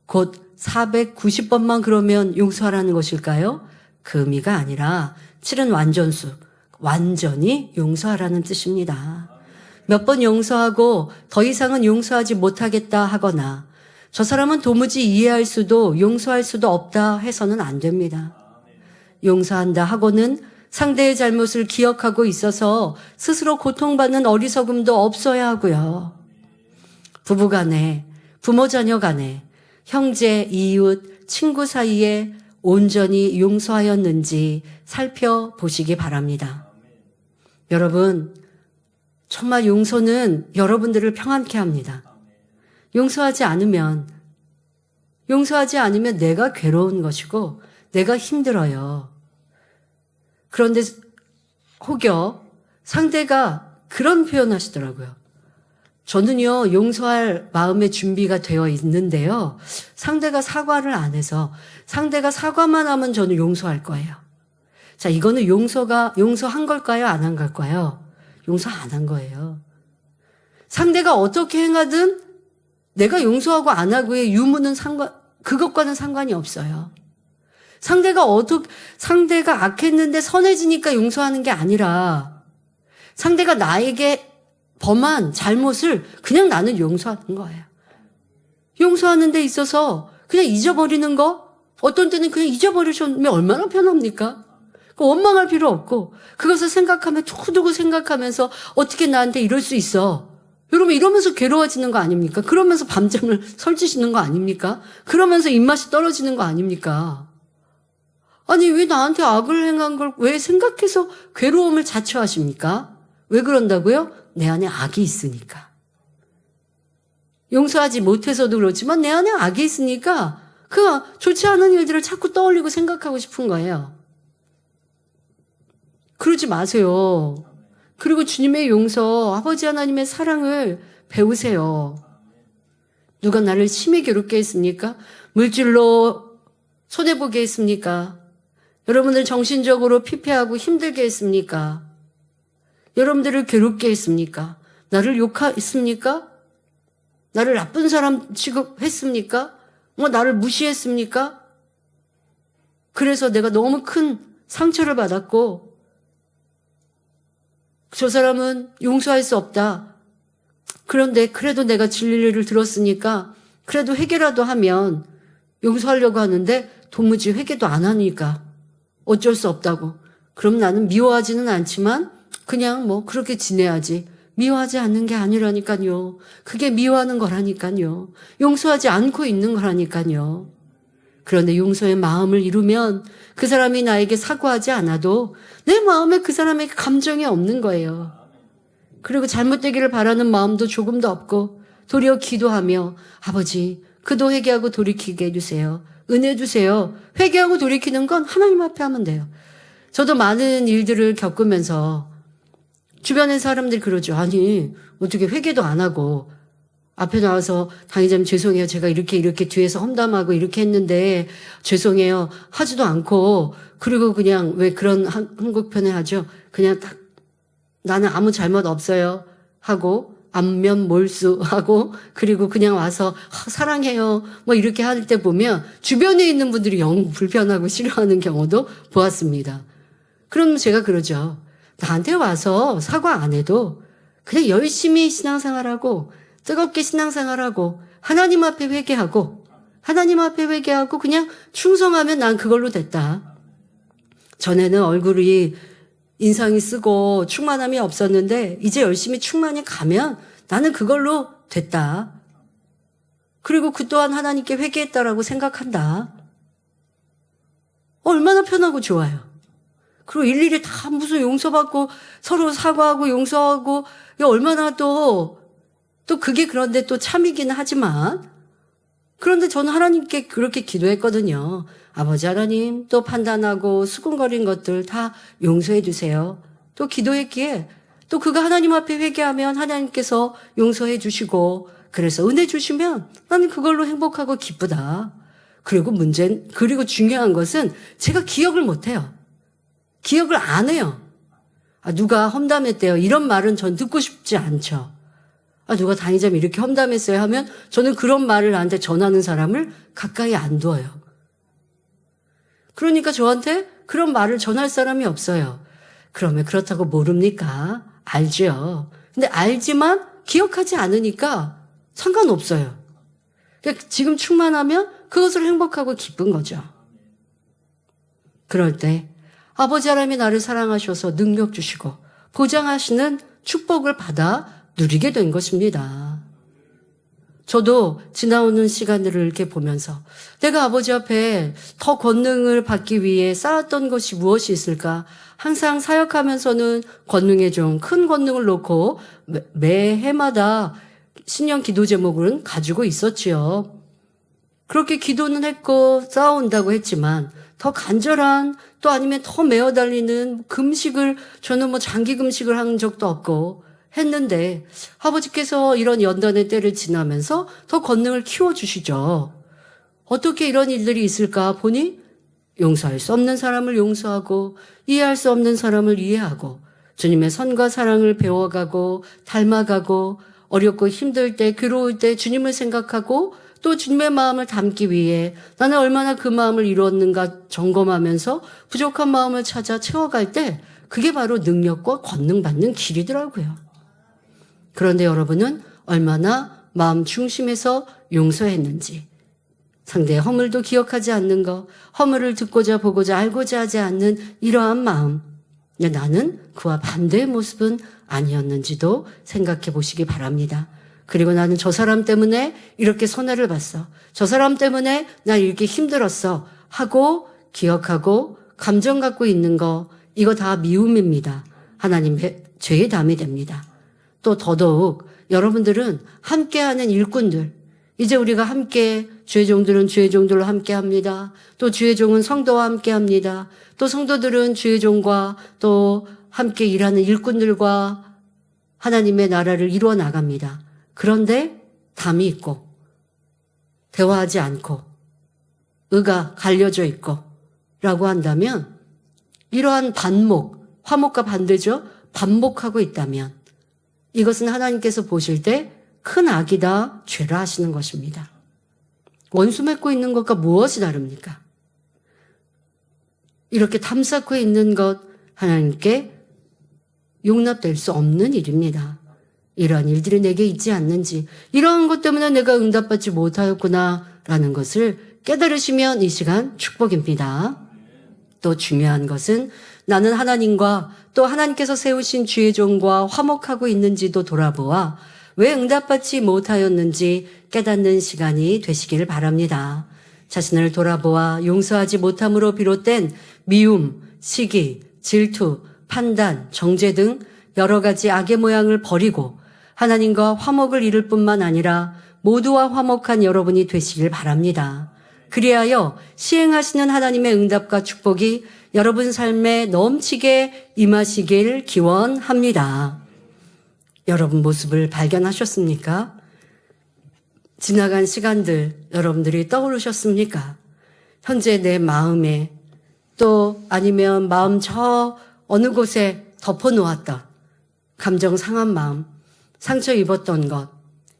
곧 490번만 그러면 용서하라는 것일까요? 그 의미가 아니라 7은 완전수, 완전히 용서하라는 뜻입니다. 몇 번 용서하고 더 이상은 용서하지 못하겠다 하거나 저 사람은 도무지 이해할 수도 용서할 수도 없다 해서는 안 됩니다. 용서한다 하고는 상대의 잘못을 기억하고 있어서 스스로 고통받는 어리석음도 없어야 하고요. 부부 간에, 부모 자녀 간에, 형제, 이웃, 친구 사이에 온전히 용서하였는지 살펴보시기 바랍니다. 여러분, 정말 용서는 여러분들을 평안케 합니다. 용서하지 않으면 내가 괴로운 것이고 내가 힘들어요. 그런데 혹여 상대가 그런 표현 하시더라고요. 저는요, 용서할 마음의 준비가 되어 있는데요. 상대가 사과를 안 해서 상대가 사과만 하면 저는 용서할 거예요. 자, 이거는 용서한 걸까요? 안 한 걸까요? 용서 안 한 거예요. 상대가 어떻게 행하든 내가 용서하고 안 하고의 유무는 그것과는 상관이 없어요. 상대가 악했는데 선해지니까 용서하는 게 아니라 상대가 나에게 범한 잘못을 그냥 나는 용서하는 거예요. 용서하는 데 있어서 그냥 잊어버리는 거, 어떤 때는 그냥 잊어버리시면 얼마나 편합니까? 원망할 필요 없고 그것을 두고두고 생각하면서 어떻게 나한테 이럴 수 있어. 여러분 이러면서 괴로워지는 거 아닙니까? 그러면서 밤잠을 설치시는 거 아닙니까? 그러면서 입맛이 떨어지는 거 아닙니까? 아니 왜 나한테 악을 행한 걸 왜 생각해서 괴로움을 자초하십니까? 왜 그런다고요? 내 안에 악이 있으니까. 용서하지 못해서도 그렇지만 내 안에 악이 있으니까 그 좋지 않은 일들을 자꾸 떠올리고 생각하고 싶은 거예요. 그러지 마세요. 그리고 주님의 용서, 아버지 하나님의 사랑을 배우세요. 누가 나를 심히 괴롭게 했습니까? 물질로 손해보게 했습니까? 여러분을 정신적으로 피폐하고 힘들게 했습니까? 여러분들을 괴롭게 했습니까? 나를 욕했습니까? 나를 나쁜 사람 취급했습니까? 나를 무시했습니까? 그래서 내가 너무 큰 상처를 받았고 저 사람은 용서할 수 없다. 그런데 그래도 내가 진리를 들었으니까 그래도 회개라도 하면 용서하려고 하는데 도무지 회개도 안 하니까 어쩔 수 없다고. 그럼 나는 미워하지는 않지만 그냥 그렇게 지내야지. 미워하지 않는 게 아니라니까요. 그게 미워하는 거라니까요. 용서하지 않고 있는 거라니까요. 그런데 용서의 마음을 이루면 그 사람이 나에게 사과하지 않아도 내 마음에 그 사람에게 감정이 없는 거예요. 그리고 잘못되기를 바라는 마음도 조금도 없고 도리어 기도하며 아버지 그도 회개하고 돌이키게 해주세요. 은혜 주세요. 회개하고 돌이키는 건 하나님 앞에 하면 돼요. 저도 많은 일들을 겪으면서 주변의 사람들이 그러죠. 아니, 어떻게 회개도 안 하고 앞에 나와서 당회장님 죄송해요. 제가 이렇게 뒤에서 험담하고 이렇게 했는데 죄송해요. 하지도 않고 그리고 그냥 왜 그런 한국편에 하죠. 그냥 딱 나는 아무 잘못 없어요 하고 안면 몰수하고 그리고 그냥 와서 사랑해요 뭐 이렇게 할 때 보면 주변에 있는 분들이 영 불편하고 싫어하는 경우도 보았습니다. 그럼 제가 그러죠. 나한테 와서 사과 안 해도 그냥 열심히 신앙생활하고 뜨겁게 신앙생활하고 하나님 앞에 회개하고 그냥 충성하면 난 그걸로 됐다. 전에는 얼굴이 인상이 쓰고 충만함이 없었는데 이제 열심히 충만히 가면 나는 그걸로 됐다. 그리고 그 또한 하나님께 회개했다라고 생각한다. 얼마나 편하고 좋아요. 그리고 일일이 다 무슨 용서받고 서로 사과하고 용서하고 얼마나 또 그게 그런데 또 참이긴 하지만 그런데 저는 하나님께 그렇게 기도했거든요. 아버지 하나님 또 판단하고 수군거린 것들 다 용서해 주세요. 또 기도했기에 또 그가 하나님 앞에 회개하면 하나님께서 용서해 주시고 그래서 은혜 주시면 나는 그걸로 행복하고 기쁘다. 그리고 중요한 것은 제가 기억을 못해요. 기억을 안 해요. 누가 험담했대요. 이런 말은 전 듣고 싶지 않죠. 누가 당의자면 이렇게 험담했어요 하면 저는 그런 말을 나한테 전하는 사람을 가까이 안 둬요. 그러니까 저한테 그런 말을 전할 사람이 없어요. 그러면 그렇다고 모릅니까? 알죠. 근데 알지만 기억하지 않으니까 상관없어요. 그러니까 지금 충만하면 그것을 행복하고 기쁜 거죠. 그럴 때 아버지 하나님이 나를 사랑하셔서 능력 주시고 보장하시는 축복을 받아 누리게 된 것입니다. 저도 지나오는 시간들을 이렇게 보면서 내가 아버지 앞에 더 권능을 받기 위해 쌓았던 것이 무엇이 있을까? 항상 사역하면서는 권능에 좀 큰 권능을 놓고 매해마다 신년 기도 제목은 가지고 있었지요. 그렇게 기도는 했고 쌓아온다고 했지만 더 간절한 또 아니면 더 메어 달리는 금식을 저는 장기 금식을 한 적도 없고 했는데 아버지께서 이런 연단의 때를 지나면서 더 권능을 키워주시죠. 어떻게 이런 일들이 있을까 보니 용서할 수 없는 사람을 용서하고 이해할 수 없는 사람을 이해하고 주님의 선과 사랑을 배워가고 닮아가고 어렵고 힘들 때 괴로울 때 주님을 생각하고 또 주님의 마음을 담기 위해 나는 얼마나 그 마음을 이루었는가 점검하면서 부족한 마음을 찾아 채워갈 때 그게 바로 능력과 권능 받는 길이더라고요. 그런데 여러분은 얼마나 마음 중심에서 용서했는지 상대의 허물도 기억하지 않는 것, 허물을 듣고자 보고자 알고자 하지 않는 이러한 마음, 나는 그와 반대의 모습은 아니었는지도 생각해 보시기 바랍니다. 그리고 나는 저 사람 때문에 이렇게 손해를 봤어. 저 사람 때문에 나 이렇게 힘들었어. 하고 기억하고 감정 갖고 있는 거 이거 다 미움입니다. 하나님의 죄의 담이 됩니다. 또 더더욱 여러분들은 함께하는 일꾼들 이제 우리가 함께 주의 종들은 주의 종들로 함께합니다. 또 주의 종은 성도와 함께합니다. 또 성도들은 주의 종과 또 함께 일하는 일꾼들과 하나님의 나라를 이루어 나갑니다. 그런데 담이 있고 대화하지 않고 의가 갈려져 있고 라고 한다면 이러한 화목과 반대죠. 반목하고 있다면 이것은 하나님께서 보실 때 큰 악이다, 죄라 하시는 것입니다. 원수 맺고 있는 것과 무엇이 다릅니까? 이렇게 탐사코 있는 것 하나님께 용납될 수 없는 일입니다. 이러한 일들이 내게 있지 않는지 이러한 것 때문에 내가 응답받지 못하였구나라는 것을 깨달으시면 이 시간 축복입니다. 또 중요한 것은 나는 하나님과 또 하나님께서 세우신 주의 종과 화목하고 있는지도 돌아보아 왜 응답받지 못하였는지 깨닫는 시간이 되시길 바랍니다. 자신을 돌아보아 용서하지 못함으로 비롯된 미움, 시기, 질투, 판단, 정죄 등 여러 가지 악의 모양을 버리고 하나님과 화목을 이룰 뿐만 아니라 모두와 화목한 여러분이 되시길 바랍니다. 그리하여 시행하시는 하나님의 응답과 축복이 여러분 삶에 넘치게 임하시길 기원합니다. 여러분 모습을 발견하셨습니까? 지나간 시간들 여러분들이 떠오르셨습니까? 현재 내 마음에 또 아니면 마음 저 어느 곳에 덮어놓았던 감정 상한 마음, 상처 입었던 것,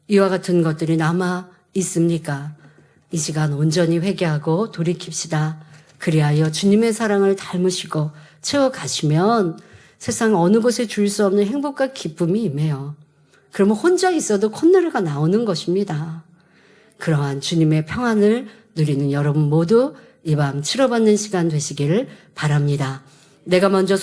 이와 같은 것들이 남아 있습니까? 이 시간 온전히 회개하고 돌이킵시다. 그리하여 주님의 사랑을 닮으시고 채워가시면 세상 어느 곳에 줄 수 없는 행복과 기쁨이 임해요. 그러면 혼자 있어도 콧노래가 나오는 것입니다. 그러한 주님의 평안을 누리는 여러분 모두 이 밤 치료받는 시간 되시기를 바랍니다. 내가 먼저